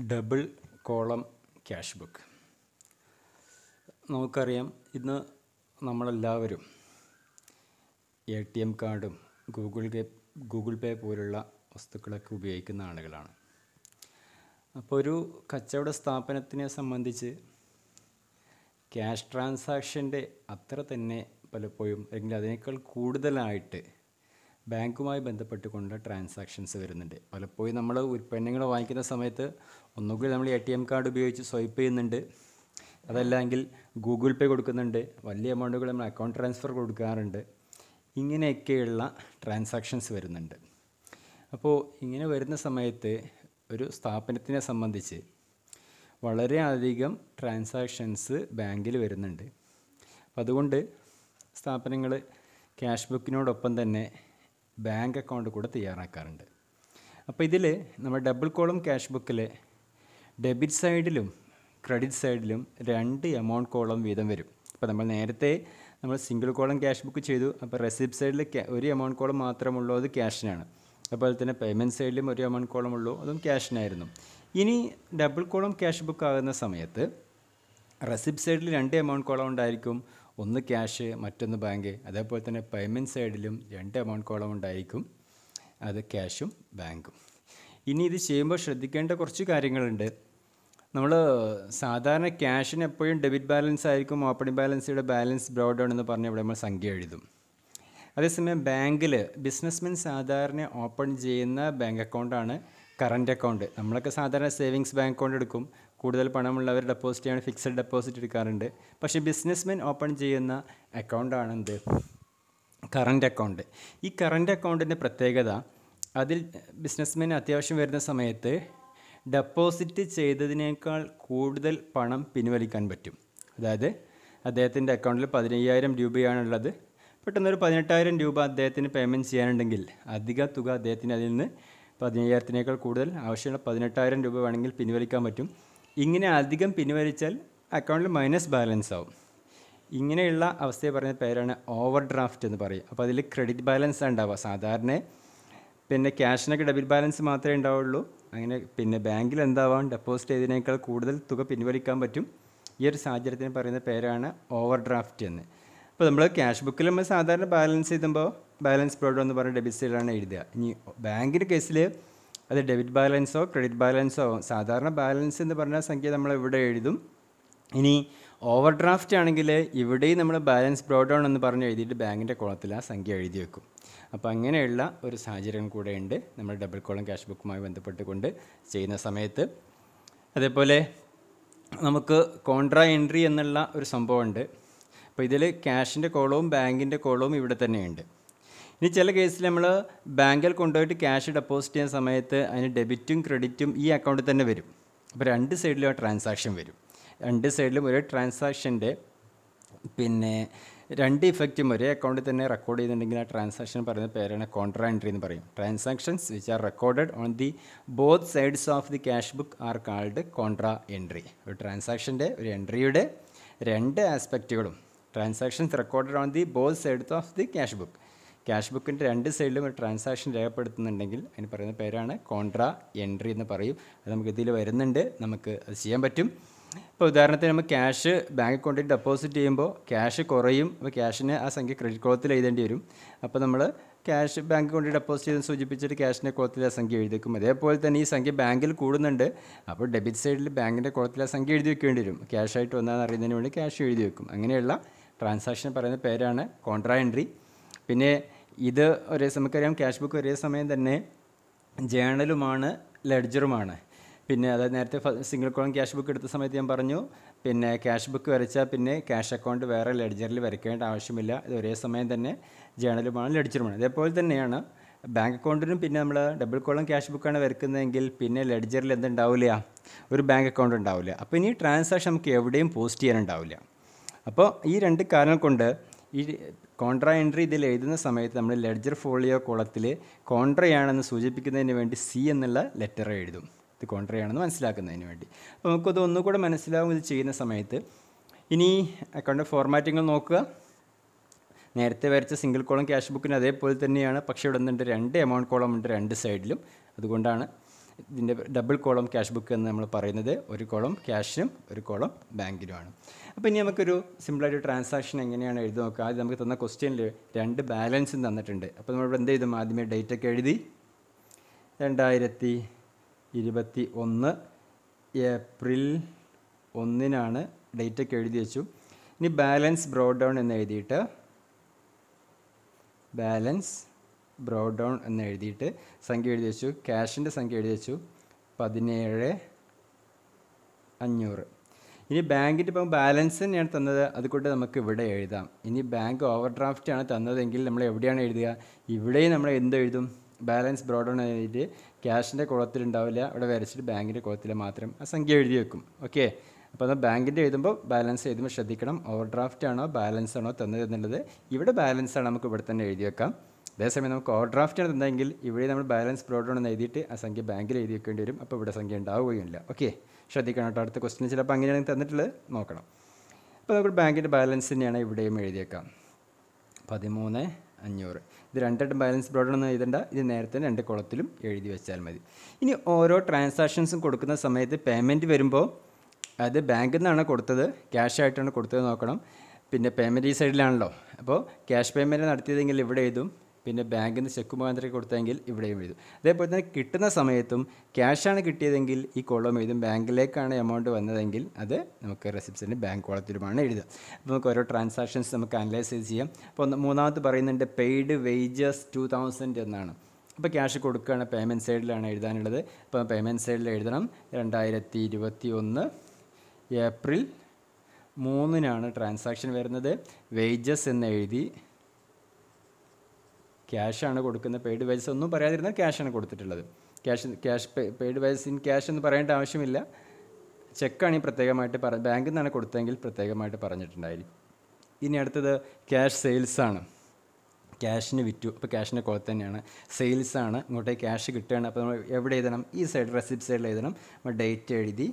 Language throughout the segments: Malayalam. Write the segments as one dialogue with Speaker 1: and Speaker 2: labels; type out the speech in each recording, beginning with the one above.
Speaker 1: Double column cash book. നമുക്കറിയാം, ഇന്ന് നമ്മളെല്ലാവരും ATM കാർഡും ഗൂഗിൾ പേ പോലുള്ള വസ്തുക്കളൊക്കെ ഉപയോഗിക്കുന്ന ആളുകളാണ്. അപ്പോൾ ഒരു കച്ചവട സ്ഥാപനത്തിനെ സംബന്ധിച്ച് ക്യാഷ് ട്രാൻസാക്ഷൻ്റെ അത്ര തന്നെ പലപ്പോഴും അല്ലെങ്കിൽ അതിനേക്കാൾ കൂടുതലായിട്ട് ബാങ്കുമായി ബന്ധപ്പെട്ടുകൊണ്ട് ട്രാൻസാക്ഷൻസ് വരുന്നുണ്ട്. പലപ്പോഴും നമ്മൾ ഉൽപ്പന്നങ്ങൾ വാങ്ങിക്കുന്ന സമയത്ത് ഒന്നുകിൽ നമ്മൾ ATM കാർഡ് ഉപയോഗിച്ച് സ്വൈപ്പ് ചെയ്യുന്നുണ്ട്, അതല്ലെങ്കിൽ ഗൂഗിൾ പേ കൊടുക്കുന്നുണ്ട്, വലിയ എമൗണ്ടുകൾ നമ്മൾ അക്കൗണ്ട് ട്രാൻസ്ഫർ കൊടുക്കാറുണ്ട്. ഇങ്ങനെയൊക്കെയുള്ള ട്രാൻസാക്ഷൻസ് വരുന്നുണ്ട്. അപ്പോൾ ഇങ്ങനെ വരുന്ന സമയത്ത് ഒരു സ്ഥാപനത്തിനെ സംബന്ധിച്ച് വളരെയധികം ട്രാൻസാക്ഷൻസ് ബാങ്കിൽ വരുന്നുണ്ട്. അപ്പോൾ അതുകൊണ്ട് സ്ഥാപനങ്ങൾ ക്യാഷ് ബുക്കിനോടൊപ്പം തന്നെ ബാങ്ക് അക്കൗണ്ട് കൂടെ തയ്യാറാക്കാറുണ്ട്. അപ്പോൾ ഇതിൽ നമ്മൾ ഡബിൾ കോളം ക്യാഷ് ബുക്കിൽ ഡെബിറ്റ് സൈഡിലും ക്രെഡിറ്റ് സൈഡിലും 2 എമൗണ്ട് കോളം വീതം വരും. അപ്പോൾ നമ്മൾ സിംഗിൾ കോളം ക്യാഷ് ബുക്ക് ചെയ്തു. അപ്പോൾ റെസിപ്റ്റ് സൈഡിൽ ഒരു എമൗണ്ട് കോളം മാത്രമുള്ളൂ, അത് ക്യാഷിനാണ്. അതുപോലെ തന്നെ പേയ്മെൻറ്റ് സൈഡിലും ഒരു എമൗണ്ട് കോളം ഉള്ളൂ, അതും ക്യാഷിനായിരുന്നു. ഇനി ഡബിൾ കോളം ക്യാഷ് ബുക്ക് ആകുന്ന സമയത്ത് റെസിപ്റ്റ് സൈഡിൽ 2 എമൗണ്ട് കോളം ഉണ്ടായിരിക്കും, ഒന്ന് ക്യാഷ് മറ്റൊന്ന് ബാങ്ക്. അതേപോലെ തന്നെ പേയ്മെൻറ്റ് സൈഡിലും 2 എമൗണ്ട് കോളം ഉണ്ടായിരിക്കും, അത് ക്യാഷും ബാങ്കും. ഇനി ഇത് ചെയ്യുമ്പോൾ ശ്രദ്ധിക്കേണ്ട കുറച്ച് കാര്യങ്ങളുണ്ട്. നമ്മൾ സാധാരണ ക്യാഷിന് എപ്പോഴും ഡെബിറ്റ് ബാലൻസ് ആയിരിക്കും, ഓപ്പണിംഗ് ബാലൻസിയുടെ ബാലൻസ് ബ്രോഡ് ഡൗൺ എന്ന് പറഞ്ഞ് ഇവിടെ നമ്മൾ സംഖ്യ എഴുതും. അതേസമയം ബാങ്കിൽ ബിസിനസ്മെൻ സാധാരണ ഓപ്പൺ ചെയ്യുന്ന ബാങ്ക് അക്കൗണ്ടാണ് കറൻറ്റ് അക്കൗണ്ട്. നമ്മളൊക്കെ സാധാരണ സേവിങ്സ് ബാങ്ക് അക്കൗണ്ട് എടുക്കും, കൂടുതൽ പണമുള്ളവർ ഡെപ്പോസിറ്റ് ചെയ്യാണ്, ഫിക്സഡ് ഡെപ്പോസിറ്റ് എടുക്കാറുണ്ട്. പക്ഷേ ബിസിനസ്മെൻ ഓപ്പൺ ചെയ്യുന്ന അക്കൗണ്ടാണ് എന്ത്, കറൻറ്റ് അക്കൗണ്ട്. ഈ കറൻറ്റ് അക്കൗണ്ടിൻ്റെ പ്രത്യേകത, അതിൽ ബിസിനസ്മെൻ അത്യാവശ്യം വരുന്ന സമയത്ത് ഡെപ്പോസിറ്റ് ചെയ്തതിനേക്കാൾ കൂടുതൽ പണം പിൻവലിക്കാൻ പറ്റും. അതായത് അദ്ദേഹത്തിൻ്റെ അക്കൗണ്ടിൽ 15,000 രൂപയാണുള്ളത്, പെട്ടെന്നൊരു 18,000 രൂപ അദ്ദേഹത്തിന് പേയ്മെൻറ്റ് ചെയ്യാനുണ്ടെങ്കിൽ അധിക തുക അദ്ദേഹത്തിന് അതിൽ നിന്ന് 15,000-നേക്കാൾ കൂടുതൽ ആവശ്യമുള്ള 18,000 രൂപ വേണമെങ്കിൽ പിൻവലിക്കാൻ പറ്റും. ഇങ്ങനെ അധികം പിൻവലിച്ചാൽ അക്കൗണ്ടിൽ മൈനസ് ബാലൻസ് ആവും. ഇങ്ങനെയുള്ള അവസ്ഥയെ പറയുന്ന പേരാണ് ഓവർ ഡ്രാഫ്റ്റ് എന്ന് പറയും. അപ്പോൾ അതിൽ ക്രെഡിറ്റ് ബാലൻസ് ഉണ്ടാവുക. സാധാരണ പിന്നെ ക്യാഷിനൊക്കെ ഡെബിറ്റ് ബാലൻസ് മാത്രമേ ഉണ്ടാവുള്ളൂ. അങ്ങനെ പിന്നെ ബാങ്കിൽ എന്താവാം, ഡെപ്പോസിറ്റ് ചെയ്തതിനേക്കാൾ കൂടുതൽ തുക പിൻവലിക്കാൻ പറ്റും. ഈ ഒരു സാഹചര്യത്തിന് പറയുന്ന പേരാണ് ഓവർ ഡ്രാഫ്റ്റ് എന്ന്. അപ്പോൾ നമ്മൾ ക്യാഷ് ബുക്കിൽ നമ്മൾ സാധാരണ ബാലൻസ് എഴുതുമ്പോൾ ബാലൻസ് ബ്രോഡ് എന്ന് പറഞ്ഞ ഡെബിറ്റ് സൈഡിലാണ് എഴുതുക. ഇനി ബാങ്കിൻ്റെ കേസിൽ അത് ഡെബിറ്റ് ബാലൻസോ ക്രെഡിറ്റ് ബാലൻസോ ആവും. സാധാരണ ബാലൻസ് എന്ന് പറഞ്ഞ സംഖ്യ നമ്മൾ ഇവിടെ എഴുതും. ഇനി ഓവർ ഡ്രാഫ്റ്റ് ആണെങ്കിൽ ഇവിടെയും നമ്മൾ ബാലൻസ് ബ്രോഡ് ഡൗൺ എന്ന് പറഞ്ഞ് എഴുതിയിട്ട് ബാങ്കിൻ്റെ കോളത്തിൽ ആ സംഖ്യ എഴുതി വെക്കും. അപ്പോൾ അങ്ങനെയുള്ള ഒരു സാഹചര്യം കൂടെ ഉണ്ട് നമ്മൾ ഡബിൾ കോളം ക്യാഷ് ബുക്കുമായി ബന്ധപ്പെട്ടുകൊണ്ട് ചെയ്യുന്ന സമയത്ത്. അതേപോലെ നമുക്ക് കോൺട്രാ എൻട്രി എന്നുള്ള ഒരു സംഭവമുണ്ട്. അപ്പോൾ ഇതിൽ ക്യാഷിൻ്റെ കോളവും ബാങ്കിൻ്റെ കോളവും ഇവിടെ തന്നെയുണ്ട്. ഇനി ചില കേസിൽ നമ്മൾ ബാങ്കിൽ കൊണ്ടുപോയിട്ട് ക്യാഷ് ഡെപ്പോസിറ്റ് ചെയ്യുന്ന സമയത്ത് അതിന് ഡെബിറ്റും ക്രെഡിറ്റും ഈ അക്കൗണ്ടിൽ തന്നെ വരും. അപ്പോൾ 2 സൈഡിലും ആ ട്രാൻസാക്ഷൻ വരും. 2 സൈഡിലും ഒരേ ട്രാൻസാക്ഷൻ്റെ പിന്നെ 2 ഇഫക്റ്റും ഒരേ അക്കൗണ്ടിൽ തന്നെ റെക്കോർഡ് ചെയ്യുന്നുണ്ടെങ്കിൽ ആ ട്രാൻസാക്ഷൻ പറയുന്ന പേരാണ് കോൺട്രാ എൻട്രി എന്ന് പറയും. Transactions which are recorded on the both sides of the cash book are called contra entry. ഒരു ട്രാൻസാക്ഷൻ്റെ ഒരു എൻട്രിയുടെ 2 ആസ്പെക്റ്റുകളും transactions recorded on the both sides of the cash book. Cash ബുക്കിൻ്റെ 2 സൈഡിലും ഒരു ട്രാൻസാക്ഷൻ രേഖപ്പെടുത്തുന്നുണ്ടെങ്കിൽ അതിന് പറയുന്ന പേരാണ് കോൺട്രാ എൻട്രി എന്ന് പറയും. അത് നമുക്ക് ഇതിൽ വരുന്നുണ്ട്, നമുക്ക് അത് ചെയ്യാൻ പറ്റും. ഇപ്പോൾ ഉദാഹരണത്തിന് നമ്മൾ ക്യാഷ് ബാങ്ക് അക്കൗണ്ടിൽ ഡെപ്പോസിറ്റ് ചെയ്യുമ്പോൾ ക്യാഷ് കുറയും. അപ്പോൾ ക്യാഷിന് ആ സംഖ്യ ക്രെഡിറ്റ് കോളത്തിൽ എഴുതേണ്ടി വരും. അപ്പോൾ നമ്മൾ ക്യാഷ് ബാങ്ക് അക്കൗണ്ടിൽ ഡെപ്പോസിറ്റ് ചെയ്ത് സൂചിപ്പിച്ചിട്ട് ക്യാഷിൻ്റെ കോളത്തിൽ ആ സംഖ്യ എഴുതി വെക്കും. അതേപോലെ തന്നെ ഈ സംഖ്യ ബാങ്കിൽ കൂടുന്നുണ്ട്, അപ്പോൾ ഡെബിറ്റ് സൈഡിൽ ബാങ്കിൻ്റെ കോളത്തിൽ ആ സംഖ്യ എഴുതി വെക്കേണ്ടി വരും. ക്യാഷായിട്ട് വന്നതെന്ന് അറിയുന്നതിന് വേണ്ടി ക്യാഷ് എഴുതി വെക്കും. അങ്ങനെയുള്ള ട്രാൻസാക്ഷൻ പറയുന്ന പേരാണ് കോൺട്രാ എൻട്രി. പിന്നെ ഇത് നമുക്കറിയാം, ക്യാഷ് ബുക്ക് ഒരേ സമയം തന്നെ ജേണലുമാണ് ലെഡ്ജറുമാണ്. പിന്നെ അതായത് നേരത്തെ സിംഗിൾ കോളം ക്യാഷ് ബുക്ക് എടുത്ത സമയത്ത് ഞാൻ പറഞ്ഞു, പിന്നെ ക്യാഷ് ബുക്ക് വരച്ചാൽ പിന്നെ ക്യാഷ് അക്കൗണ്ട് വേറെ ലെഡ്ജറിൽ വരയ്ക്കേണ്ട ആവശ്യമില്ല. ഇത് ഒരേ സമയം തന്നെ ജേണലുമാണ് ലെഡ്ജറുമാണ്. അതേപോലെ തന്നെയാണ് ബാങ്ക് അക്കൗണ്ടിനും. പിന്നെ നമ്മൾ ഡബിൾ കോളം ക്യാഷ് ബുക്കാണ് വരയ്ക്കുന്നതെങ്കിൽ പിന്നെ ലെഡ്ജറിൽ എന്തുണ്ടാവില്ല, ഒരു ബാങ്ക് അക്കൗണ്ട് ഉണ്ടാവില്ല. അപ്പോൾ ഇനി ട്രാൻസാക്ഷൻ നമുക്ക് എവിടെയും പോസ്റ്റ് ചെയ്യാനുണ്ടാവില്ല. അപ്പോൾ ഈ 2 കാരണം കൊണ്ട് ഈ കോൺട്രാ എൻട്രി ഇതിൽ എഴുതുന്ന സമയത്ത് നമ്മൾ ലെഡ്ജർ ഫോളിയോ കോളത്തിൽ കോൺട്രയാണെന്ന് സൂചിപ്പിക്കുന്നതിന് വേണ്ടി C എന്നുള്ള ലെറ്റർ എഴുതും. ഇത് കോൺട്രയാണെന്ന് മനസ്സിലാക്കുന്നതിന് വേണ്ടി. അപ്പോൾ നമുക്കത് ഒന്നുകൂടെ മനസ്സിലാവും ഇത് ചെയ്യുന്ന സമയത്ത്. ഇനി അക്കൗണ്ട് ഫോർമാറ്റിങ്ങൾ നോക്കുക. നേരത്തെ വരച്ച സിംഗിൾ കോളം ക്യാഷ് ബുക്കിന് അതേപോലെ തന്നെയാണ്, പക്ഷേ ഇവിടെ നിന്നുണ്ട് 2 എമൗണ്ട് കോളം ഉണ്ട് 2 സൈഡിലും. അതുകൊണ്ടാണ് ഇതിൻ്റെ ഡബിൾ കോളം ക്യാഷ് ബുക്ക് എന്ന് നമ്മൾ പറയുന്നത്. ഒരു കോളം ക്യാഷിനും ഒരു കോളം ബാങ്കിനുമാണ്. അപ്പോൾ ഇനി നമുക്കൊരു സിമ്പിളായിട്ട് ട്രാൻസാക്ഷൻ എങ്ങനെയാണ് എഴുതി നോക്കുക. ആദ്യം നമുക്ക് തന്ന ക്വസ്റ്റ്യനിൽ 2 ബാലൻസും തന്നിട്ടുണ്ട്. അപ്പോൾ നമ്മളിവിടെ എന്ത് ചെയ്തു? ആദ്യമേ ഡേറ്റൊക്കെ എഴുതി 2021 ഏപ്രിൽ 1 ഡേറ്റൊക്കെ എഴുതി വെച്ചു. ഇനി ബാലൻസ് ബ്രോഡ് ഡൗൺ എന്ന് എഴുതിയിട്ട് സംഖ്യ എഴുതി വെച്ചു. ക്യാഷിൻ്റെ സംഖ്യ എഴുതി വെച്ചു 17,500. ഇനി ബാങ്കിൻ്റെ ഇപ്പം ബാലൻസ് തന്നെയാണ് തന്നത്, അതുകൊണ്ട് നമുക്ക് ഇവിടെ എഴുതാം. ഇനി ബാങ്ക് ഓവർ ഡ്രാഫ്റ്റ് ആണ് തന്നതെങ്കിൽ നമ്മൾ എവിടെയാണ് എഴുതുക? ഇവിടെയും നമ്മൾ എന്ത് എഴുതും? ബാലൻസ് ബ്രോഡ് ഡൗൺ എഴുതിയിട്ട് ക്യാഷിൻ്റെ കുളത്തിലുണ്ടാവില്ല, ഇവിടെ വരച്ചിട്ട് ബാങ്കിൻ്റെ കുളത്തിൽ മാത്രം ആ സംഖ്യ എഴുതി വെക്കും. ഓക്കെ, അപ്പോൾ അത് ബാങ്കിൻ്റെ എഴുതുമ്പോൾ ബാലൻസ് എഴുതുമ്പോൾ ശ്രദ്ധിക്കണം, ഓവർ ഡ്രാഫ്റ്റ് ആണോ ബാലൻസ് ആണോ തന്നത് എന്നുള്ളത്. ഇവിടെ ബാലൻസ് ആണ്, നമുക്ക് ഇവിടെ തന്നെ എഴുതി വെക്കാം. അതേസമയം നമുക്ക് ഓവർ ഡ്രാഫ്റ്റ് ആണ് തന്നെങ്കിൽ ഇവിടെ നമ്മൾ ബാലൻസ് ബ്രോഡ് ഡൗൺ എന്ന് എഴുതിയിട്ട് ആ സംഖ്യ ബാങ്കിൽ എഴുതി വെക്കേണ്ടി വരും. അപ്പോൾ ഇവിടെ സംഖ്യ ഉണ്ടാവുകയില്ല. ഓക്കെ, ശ്രദ്ധിക്കണം കേട്ടോ. അടുത്ത ക്വസ്റ്റിന് ചിലപ്പോൾ അങ്ങനെയാണ് തന്നിട്ടുള്ളത്, നോക്കണം. അപ്പോൾ നമുക്ക് ബാങ്കിൻ്റെ ബാലൻസ് തന്നെയാണ് ഇവിടെയും എഴുതിയേക്കാം 13,500. ഇത് 2 ബാലൻസ് ബ്രോഡ് ഡൗൺ ഒന്നും എഴുതണ്ട, ഇത് നേരത്തെ 2 കുളത്തിലും എഴുതി വെച്ചാൽ മതി. ഇനി ഓരോ ട്രാൻസാക്ഷൻസും കൊടുക്കുന്ന സമയത്ത് പേയ്മെൻറ്റ് വരുമ്പോൾ അത് ബാങ്കിൽ നിന്നാണ് കൊടുത്തത് ക്യാഷ് ആയിട്ടാണ് കൊടുത്തത് നോക്കണം. പിന്നെ പേയ്മെൻറ്റ് ഈ സൈഡിലാണല്ലോ, അപ്പോൾ ക്യാഷ് പേയ്മെൻറ്റ് നടത്തിയതെങ്കിൽ ഇവിടെ എഴുതും, പിന്നെ ബാങ്കിൽ നിന്ന് ചെക്ക് മുഖാന്തരം കൊടുത്തെങ്കിൽ ഇവിടെയും എഴുതും. അതേപോലെ തന്നെ കിട്ടുന്ന സമയത്തും ക്യാഷാണ് കിട്ടിയതെങ്കിൽ ഈ കോളം എഴുതും, ബാങ്കിലേക്കാണ് എമൗണ്ട് വന്നതെങ്കിൽ അത് നമുക്ക് റെസിപ്റ്റ്സിൻ്റെ ബാങ്ക് കോളത്തിലുമാണ് എഴുതുക. അപ്പോൾ നമുക്ക് ഓരോ ട്രാൻസാക്ഷൻസ് നമുക്ക് അനലൈസ് ചെയ്യാം. അപ്പോൾ മൂന്നാമത് പറയുന്നുണ്ട് പെയ്ഡ് വേജസ് 2000 എന്നാണ്. അപ്പോൾ ക്യാഷ് കൊടുക്കുകയാണ്, പേയ്മെൻറ്റ് സൈഡിലാണ് എഴുതാനുള്ളത്. അപ്പോൾ പേയ്മെൻറ്റ് സൈഡിൽ എഴുതണം 2021 ഏപ്രിൽ 3 ട്രാൻസാക്ഷൻ വരുന്നത്. വേജസ് എന്ന് എഴുതി, ക്യാഷാണ് കൊടുക്കുന്നത്. പെയ്ഡ് വേജസ് ഒന്നും പറയാതിരുന്നാൽ ക്യാഷാണ് കൊടുത്തിട്ടുള്ളത്. Cash paid wages in cash എന്ന് പറയേണ്ട ആവശ്യമില്ല. ചെക്കാണെങ്കിൽ പ്രത്യേകമായിട്ട് ബാങ്കിൽ നിന്നാണ് കൊടുത്തതെങ്കിൽ പ്രത്യേകമായിട്ട് പറഞ്ഞിട്ടുണ്ടായിരിക്കും. ഇനി അടുത്തത് ക്യാഷ് സെയിൽസാണ്. ക്യാഷിന് വിറ്റു, അപ്പോൾ ക്യാഷിൻ്റെ കുളത്ത് തന്നെയാണ്. സെയിൽസാണ്, ഇങ്ങോട്ടേക്ക് ക്യാഷ് കിട്ടുകയാണ്. അപ്പോൾ നമ്മൾ എവിടെ എഴുതണം? ഈ സൈഡ് റെസിപ്റ്റ് സൈഡിൽ എഴുതണം. നമ്മൾ ഡേറ്റ് എഴുതി,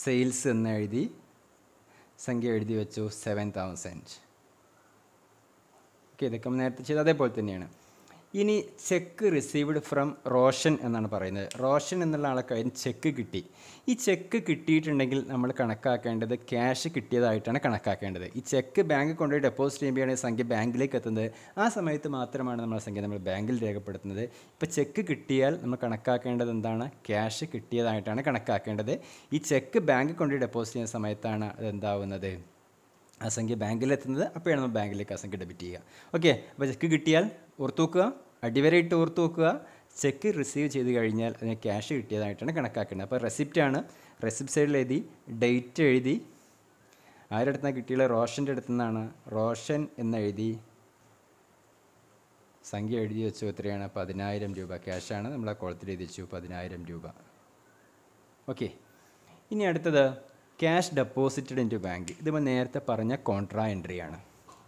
Speaker 1: സെയിൽസ് എന്ന് എഴുതി, സംഖ്യ എഴുതി വെച്ചു 7,000. ഓക്കെ, ഇതൊക്കെ നേരത്തെ ചെയ്ത് അതേപോലെ തന്നെയാണ്. ഇനി ചെക്ക് റിസീവ്ഡ് ഫ്രം റോഷൻ എന്നാണ് പറയുന്നത്. റോഷൻ എന്നുള്ള ആൾക്ക് അതിന് ചെക്ക് കിട്ടി. ഈ ചെക്ക് കിട്ടിയിട്ടുണ്ടെങ്കിൽ നമ്മൾ കണക്കാക്കേണ്ടത് ക്യാഷ് കിട്ടിയതായിട്ടാണ് കണക്കാക്കേണ്ടത്. ഈ ചെക്ക് ബാങ്ക് കൊണ്ടുപോയി ഡെപ്പോസിറ്റ് ചെയ്യുമ്പോഴാണ് സംഖ്യ ബാങ്കിലേക്ക് എത്തുന്നത്. ആ സമയത്ത് മാത്രമാണ് നമ്മൾ സംഖ്യ നമ്മൾ ബാങ്കിൽ രേഖപ്പെടുത്തുന്നത്. ഇപ്പോൾ ചെക്ക് കിട്ടിയാൽ നമ്മൾ കണക്കാക്കേണ്ടത് എന്താണ്? ക്യാഷ് കിട്ടിയതായിട്ടാണ് കണക്കാക്കേണ്ടത്. ഈ ചെക്ക് ബാങ്ക് കൊണ്ടുപോയി ഡെപ്പോസിറ്റ് ചെയ്യുന്ന സമയത്താണ് അതെന്താവുന്നത്? ആ സംഖ്യ ബാങ്കിലെത്തുന്നത്. അപ്പോഴാണ് നമ്മൾ ബാങ്കിലേക്ക് ആ സംഖ്യ ഡെബിറ്റ് ചെയ്യുക. ഓക്കെ, അപ്പോൾ ചെക്ക് കിട്ടിയാൽ ഓർത്ത് നോക്കുക, അടിവരയിട്ട് ഓർത്ത് നോക്കുക. ചെക്ക് റിസീവ് ചെയ്ത് കഴിഞ്ഞാൽ അതിന് ക്യാഷ് കിട്ടിയതായിട്ടാണ് കണക്കാക്കേണ്ടത്. അപ്പോൾ റെസിപ്റ്റാണ്, റെസിപ്റ്റ് സൈഡിൽ എഴുതി, ഡേറ്റ് എഴുതി, ആരുടെ അടുത്താണ് കിട്ടിയുള്ളത്? റോഷൻ്റെ അടുത്തു നിന്നാണ്. റോഷൻ എന്നെഴുതി, സംഖ്യ എഴുതി വെച്ചു. എത്രയാണ്? 10,000 രൂപ. ക്യാഷാണ്, നമ്മൾ ആ കോളത്തിൽ എഴുതി വെച്ചു 10,000 രൂപ. ഓക്കെ, ഇനി അടുത്തത് ക്യാഷ് ഡെപ്പോസിറ്റഡ് ഇൻറ്റു ബാങ്ക്. ഇത് നമ്മൾ നേരത്തെ പറഞ്ഞ കോൺട്രാ എൻട്രിയാണ്.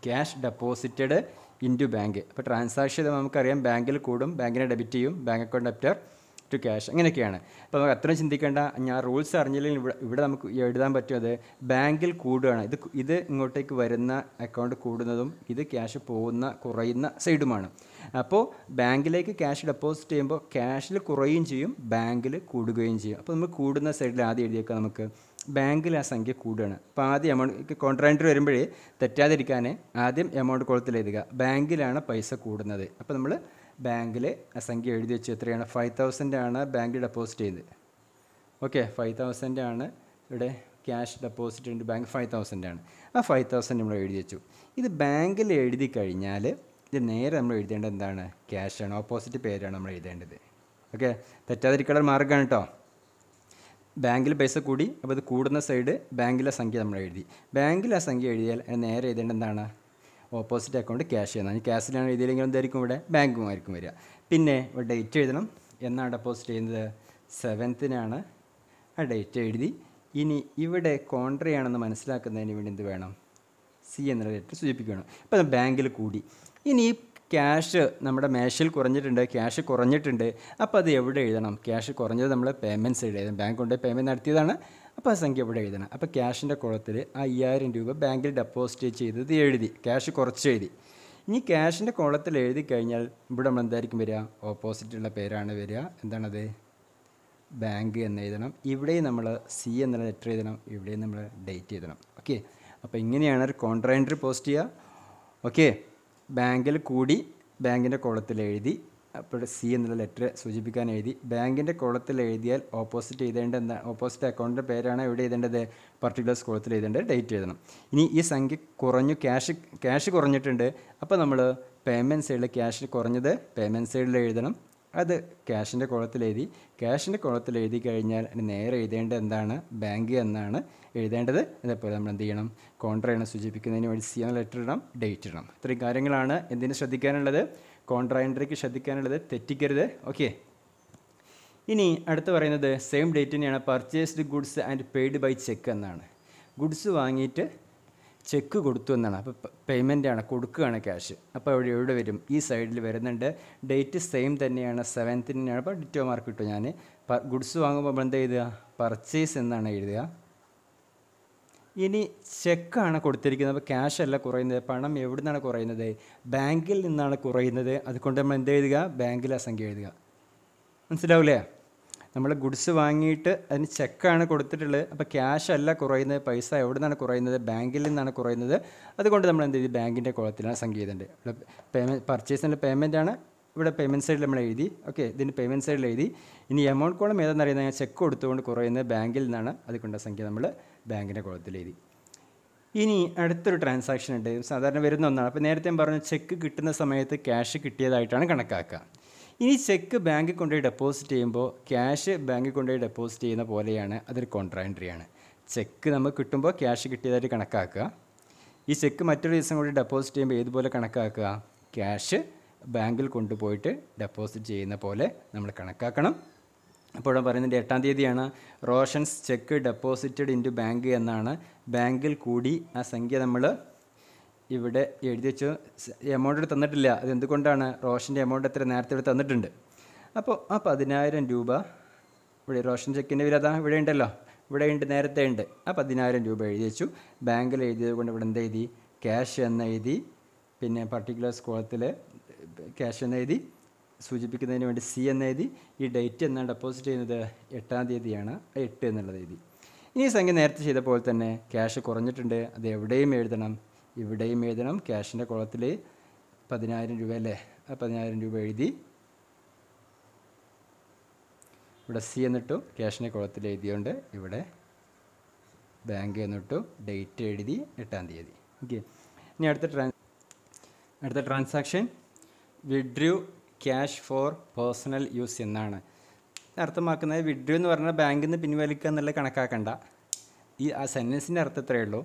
Speaker 1: Cash deposited into bank. അപ്പോൾ ട്രാൻസാക്ഷൻ നമുക്കറിയാം, ബാങ്കിൽ കൂടും, ബാങ്കിനെ ഡെബിറ്റ് ചെയ്യും, bank account debtor to cash, അങ്ങനെയൊക്കെയാണ്. അപ്പോൾ നമുക്ക് അത്രയും ചിന്തിക്കേണ്ട. ഞാൻ റൂൾസ് അറിഞ്ഞില്ലെങ്കിൽ ഇവിടെ നമുക്ക് എഴുതാൻ പറ്റും, ബാങ്കിൽ കൂടുകയാണ്. ഇത് ഇങ്ങോട്ടേക്ക് വരുന്ന അക്കൗണ്ട് കൂടുന്നതും ഇത് ക്യാഷ് പോകുന്ന കുറയുന്ന സൈഡുമാണ്. അപ്പോൾ ബാങ്കിലേക്ക് ക്യാഷ് ഡെപ്പോസിറ്റ് ചെയ്യുമ്പോൾ ക്യാഷിൽ കുറയുകയും ചെയ്യും, ബാങ്കിൽ കൂടുകയും ചെയ്യും. അപ്പോൾ നമ്മൾ കൂടുന്ന സൈഡിൽ ആദ്യം എഴുതിയേക്കാം, നമുക്ക് ബാങ്കിൽ ആ സംഖ്യ കൂടുകയാണ്. അപ്പോൾ ആദ്യം എമൗണ്ട് കോൺട്രാ എൻട്രി വരുമ്പോഴേ തെറ്റാതിരിക്കാൻ ആദ്യം എമൗണ്ട് കോളത്തിൽ എഴുതുക, ബാങ്കിലാണ് പൈസ കൂടുന്നത്. അപ്പോൾ നമ്മൾ ബാങ്കിൽ ആ സംഖ്യ എഴുതി വെച്ചു. എത്രയാണ്? 5,000 ആണ് ബാങ്കിൽ ഡെപ്പോസിറ്റ് ചെയ്തത്. ഓക്കെ, 5,000 ആണ് ഇവിടെ ക്യാഷ് ഡെപ്പോസിറ്റ് ഉണ്ട്, ബാങ്ക് 5,000 ആണ്. ആ 5,000 നമ്മൾ എഴുതി വെച്ചു. ഇത് ബാങ്കിൽ എഴുതി കഴിഞ്ഞാൽ ഇത് നേരെ നമ്മൾ എഴുതേണ്ടത് എന്താണ്? ക്യാഷാണ്, ഓപ്പോസിറ്റ് പേരാണ് നമ്മൾ എഴുതേണ്ടത്. ഓക്കെ, തെറ്റാതിരിക്കാനുള്ള മാർഗ്ഗമാണ് കേട്ടോ. ബാങ്കിൽ പൈസ കൂടി, അപ്പോൾ ഇത് കൂടുന്ന സൈഡ് ബാങ്കിലെ സംഖ്യ നമ്മൾ എഴുതി. ബാങ്കിൽ ആ സംഖ്യ എഴുതിയാൽ നേരെ എഴുതേണ്ടത് എന്താണ്? ഓപ്പോസിറ്റ് അക്കൗണ്ട് ക്യാഷ് ചെയ്യുന്നത്. ക്യാഷിലാണ് എഴുതിയില്ലെങ്കിൽ എന്തായിരിക്കും? ഇവിടെ ബാങ്കുമായിരിക്കും വരിക. പിന്നെ ഇവിടെ ഡേറ്റ് എഴുതണം. എന്നാണ് ഡെപ്പോസിറ്റ് ചെയ്യുന്നത്? 7th ആ ഡേറ്റ് എഴുതി. ഇനി ഇവിടെ കോൺട്രയാണെന്ന് മനസ്സിലാക്കുന്നതിന് വേണ്ടി എന്ത് വേണം? സി എന്നുള്ള ലെറ്റർ സൂചിപ്പിക്കണം. അപ്പോൾ ബാങ്കിൽ കൂടി. ഇനി ക്യാഷ് നമ്മുടെ മേശയിൽ കുറഞ്ഞിട്ടുണ്ട്, ക്യാഷ് കുറഞ്ഞിട്ടുണ്ട്. അപ്പോൾ അത് എവിടെ എഴുതണം? ക്യാഷ് കുറഞ്ഞത് നമ്മൾ പേയ്മെൻറ്റ് സൈഡ് എഴുതണം. ബാങ്ക് കൊണ്ട് പേയ്മെൻറ്റ് നടത്തിയതാണ്, അപ്പോൾ ആ സംഖ്യ എവിടെ എഴുതണം? അപ്പോൾ ക്യാഷിൻ്റെ കുളത്തിൽ 5,000 രൂപ ബാങ്കിൽ ഡെപ്പോസിറ്റ് ചെയ്തത് എഴുതി, ക്യാഷ് കുറച്ച് എഴുതി. ഇനി ക്യാഷിൻ്റെ കോളത്തിൽ എഴുതി കഴിഞ്ഞാൽ ഇവിടെ നമ്മൾ എന്തായിരിക്കും വരിക? ഓപ്പോസിറ്റുള്ള പേരാണ് വരിക. എന്താണത്? ബാങ്ക് എന്ന് എഴുതണം. ഇവിടെയും നമ്മൾ സി എന്നുള്ള ലെറ്റർ എഴുതണം, ഇവിടെയും നമ്മൾ ഡേറ്റ് എഴുതണം. ഓക്കെ, അപ്പോൾ ഇങ്ങനെയാണ് ഒരു കോൺട്രാ എൻട്രി പോസ്റ്റ് ചെയ്യുക. ഓക്കെ, ബാങ്കിൽ കൂടി ബാങ്കിൻ്റെ കോളത്തിൽ എഴുതി, അപ്പോൾ സി എന്നുള്ള ലെറ്റർ സൂചിപ്പിക്കാൻ എഴുതി. ബാങ്കിൻ്റെ കോളത്തിൽ എഴുതിയാൽ ഓപ്പോസിറ്റ് എഴുതേണ്ട എന്താ, ഓപ്പോസിറ്റ് അക്കൗണ്ടിൻ്റെ പേരാണ് എവിടെ എഴുതേണ്ടത്, പർട്ടിക്കുലർ കോളത്തിൽ എഴുതേണ്ടത്, ഡേറ്റ് എഴുതണം. ഇനി ഈ സംഖ്യ കുറഞ്ഞു, ക്യാഷ് കുറഞ്ഞിട്ടുണ്ട്, അപ്പോൾ നമ്മൾ പേയ്മെൻറ്റ് സൈഡിൽ ക്യാഷ് കുറഞ്ഞത് പേയ്മെൻറ്റ് സൈഡിൽ എഴുതണം. അത് ക്യാഷിൻ്റെ കോളത്തിൽ എഴുതി. ക്യാഷിൻ്റെ കോളത്തിൽ എഴുതി കഴിഞ്ഞാൽ നേരെ എഴുതേണ്ടത് എന്താണ്, ബാങ്ക് എന്നാണ് എഴുതേണ്ടത്. അതേപോലെ നമ്മൾ എന്ത് ചെയ്യണം, കോൺട്രയാണ് സൂചിപ്പിക്കുന്നതിന് വേണ്ടി സി എന്ന ലെറ്റർ ഇടണം, ഡേറ്റ് ഇടണം. ഇത്രയും കാര്യങ്ങളാണ് എന്തിന് ശ്രദ്ധിക്കാനുള്ളത്, കോൺട്രാ എൻട്രിക്ക് ശ്രദ്ധിക്കാനുള്ളത്, തെറ്റിക്കരുത്. ഓക്കെ, ഇനി അടുത്ത് പറയുന്നത് സെയിം ഡേറ്റ് തന്നെയാണ്. Purchased goods and paid by cheque എന്നാണ്. ഗുഡ്സ് വാങ്ങിയിട്ട് ചെക്ക് കൊടുത്തു എന്നാണ്. അപ്പോൾ പേയ്മെൻ്റ് ആണ്, കൊടുക്കുകയാണ് ക്യാഷ്. അപ്പോൾ എവിടെ വരും, ഈ സൈഡിൽ വരുന്നുണ്ട്. ഡേറ്റ് സെയിം തന്നെയാണ്, 7th തന്നെയാണ്. അപ്പോൾ ഡിറ്റോ മാർക്ക് കിട്ടും. ഞാൻ ഗുഡ്സ് വാങ്ങുമ്പോൾ എന്താ എഴുതുക, പർച്ചേസ് എന്നാണ് എഴുതുക. ഇനി ചെക്കാണ് കൊടുത്തിരിക്കുന്നത്, അപ്പോൾ ക്യാഷ് അല്ല കുറയുന്നത്. പണം എവിടെ നിന്നാണ് കുറയുന്നത്, ബാങ്കിൽ നിന്നാണ് കുറയുന്നത്. അതുകൊണ്ട് നമ്മൾ എന്ത് എഴുതുക, ബാങ്കിൽ ആ സംഖ്യ എഴുതുക. മനസ്സിലാവില്ലേ, നമ്മൾ ഗുഡ്സ് വാങ്ങിയിട്ട് അതിന് ചെക്കാണ് കൊടുത്തിട്ടുള്ളത്. അപ്പോൾ ക്യാഷ് അല്ല കുറയുന്നത്, പൈസ എവിടെ നിന്നാണ് കുറയുന്നത്, ബാങ്കിൽ നിന്നാണ് കുറയുന്നത്. അതുകൊണ്ട് നമ്മൾ എന്ത് ചെയ്തു, ബാങ്കിൻ്റെ കോളത്തിലാണ് സംഖ്യ എഴുതേണ്ടത്. ഇവിടെ പേയ്മെൻറ്റ്, പർച്ചേസിൻ്റെ പേയ്മെൻ്റ് ആണ്, ഇവിടെ പേയ്മെൻറ്റ് സൈഡിൽ നമ്മൾ എഴുതി. ഓക്കെ, ഇതിന് പേയ്മെൻറ്റ് സൈഡിൽ എഴുതി. ഇനി എമൗണ്ട് കോളം ഏതാണെന്ന് അറിയുന്നത്, ഞാൻ ചെക്ക് കൊടുത്തുകൊണ്ട് കുറയുന്നത് ബാങ്കിൽ നിന്നാണ്. അതുകൊണ്ട് സംഖ്യ നമ്മൾ ബാങ്കിൻ്റെ കോളത്തിൽ എഴുതി. ഇനി അടുത്തൊരു ട്രാൻസാക്ഷൻ ഉണ്ട്, സാധാരണ വരുന്ന ഒന്നാണ്. അപ്പോൾ നേരത്തെ ഞാൻ പറഞ്ഞു, ചെക്ക് കിട്ടുന്ന സമയത്ത് ക്യാഷ് കിട്ടിയതായിട്ടാണ് കണക്കാക്കുക. ഇനി ചെക്ക് ബാങ്കിൽ കൊണ്ടുപോയി ഡെപ്പോസിറ്റ് ചെയ്യുമ്പോൾ ക്യാഷ് ബാങ്കിൽ കൊണ്ടുപോയി ഡെപ്പോസിറ്റ് ചെയ്യുന്ന പോലെയാണ്, അതൊരു കോൺട്രാ എൻട്രിയാണ്. ചെക്ക് നമുക്ക് കിട്ടുമ്പോൾ ക്യാഷ് കിട്ടിയതായിട്ട് കണക്കാക്കുക. ഈ ചെക്ക് മറ്റൊരു ദിവസം കൂടി ഡെപ്പോസിറ്റ് ചെയ്യുമ്പോൾ ഏതുപോലെ കണക്കാക്കുക, ക്യാഷ് ബാങ്കിൽ കൊണ്ടുപോയിട്ട് ഡെപ്പോസിറ്റ് ചെയ്യുന്ന പോലെ നമ്മൾ കണക്കാക്കണം. അപ്പോൾ പറയുന്നത് 8-ാം തീയതിയാണ്. Roshan's cheque deposited into bank എന്നാണ്. ബാങ്കിൽ കൂടി ആ സംഖ്യ നമ്മൾ ഇവിടെ എഴുതി വെച്ചു. എമൗണ്ട് തന്നിട്ടില്ല, അത് എന്തുകൊണ്ടാണ്, റോഷൻ്റെ എമൗണ്ട് എത്ര നേരത്തെ ഇവിടെ തന്നിട്ടുണ്ട്. അപ്പോൾ ആ 10,000 രൂപ ഇവിടെ റോഷൻ ചെക്കിൻ്റെ വില അതാ ഇവിടെ ഉണ്ടല്ലോ, ഇവിടെ ഉണ്ട്, നേരത്തെ ഉണ്ട്. ആ 10,000 രൂപ എഴുതി വെച്ചു. ബാങ്കിൽ എഴുതിയത് കൊണ്ട് ഇവിടെ എന്ത് എഴുതി, ക്യാഷ് എന്ന് എഴുതി. പിന്നെ പർട്ടിക്കുലർ കോളത്തിൽ ക്യാഷ് എന്ന് എഴുതി, സൂചിപ്പിക്കുന്നതിന് വേണ്ടി സി എന്ന് എഴുതി. ഈ ഡേറ്റ് എന്നാണ് ഡെപ്പോസിറ്റ് ചെയ്യുന്നത്, 8-ാം തീയതിയാണ്, 8 എന്നുള്ളത് എഴുതി. ഇനി സംഖ്യ നേരത്തെ ചെയ്ത പോലെ തന്നെ ക്യാഷ് കുറഞ്ഞിട്ടുണ്ട്, അത് എവിടെയും എഴുതണം, ഇവിടെയും എഴുതണം. ക്യാഷിൻ്റെ കോളത്തിൽ 10,000 രൂപ അല്ലേ, ആ 10,000 രൂപ എഴുതി. ഇവിടെ സി എന്നിട്ടു, ക്യാഷിൻ്റെ കോളത്തിൽ എഴുതിയോണ്ട് ഇവിടെ ബാങ്ക് എന്നിട്ടു, ഡേറ്റ് എഴുതി 8-ാം തീയതി. ഓക്കെ, ഇനി അടുത്ത transaction withdrew cash for personal use എന്നാണ് അർത്ഥമാക്കുന്നത്. വിഡ്രൂ എന്ന് പറഞ്ഞാൽ ബാങ്കിൽ നിന്ന് പിൻവലിക്കുക എന്നുള്ളത് കണക്കാക്കണ്ട. ആ സെൻറ്റൻസിൻ്റെ അർത്ഥം ഇത്രയേ ഉള്ളൂ,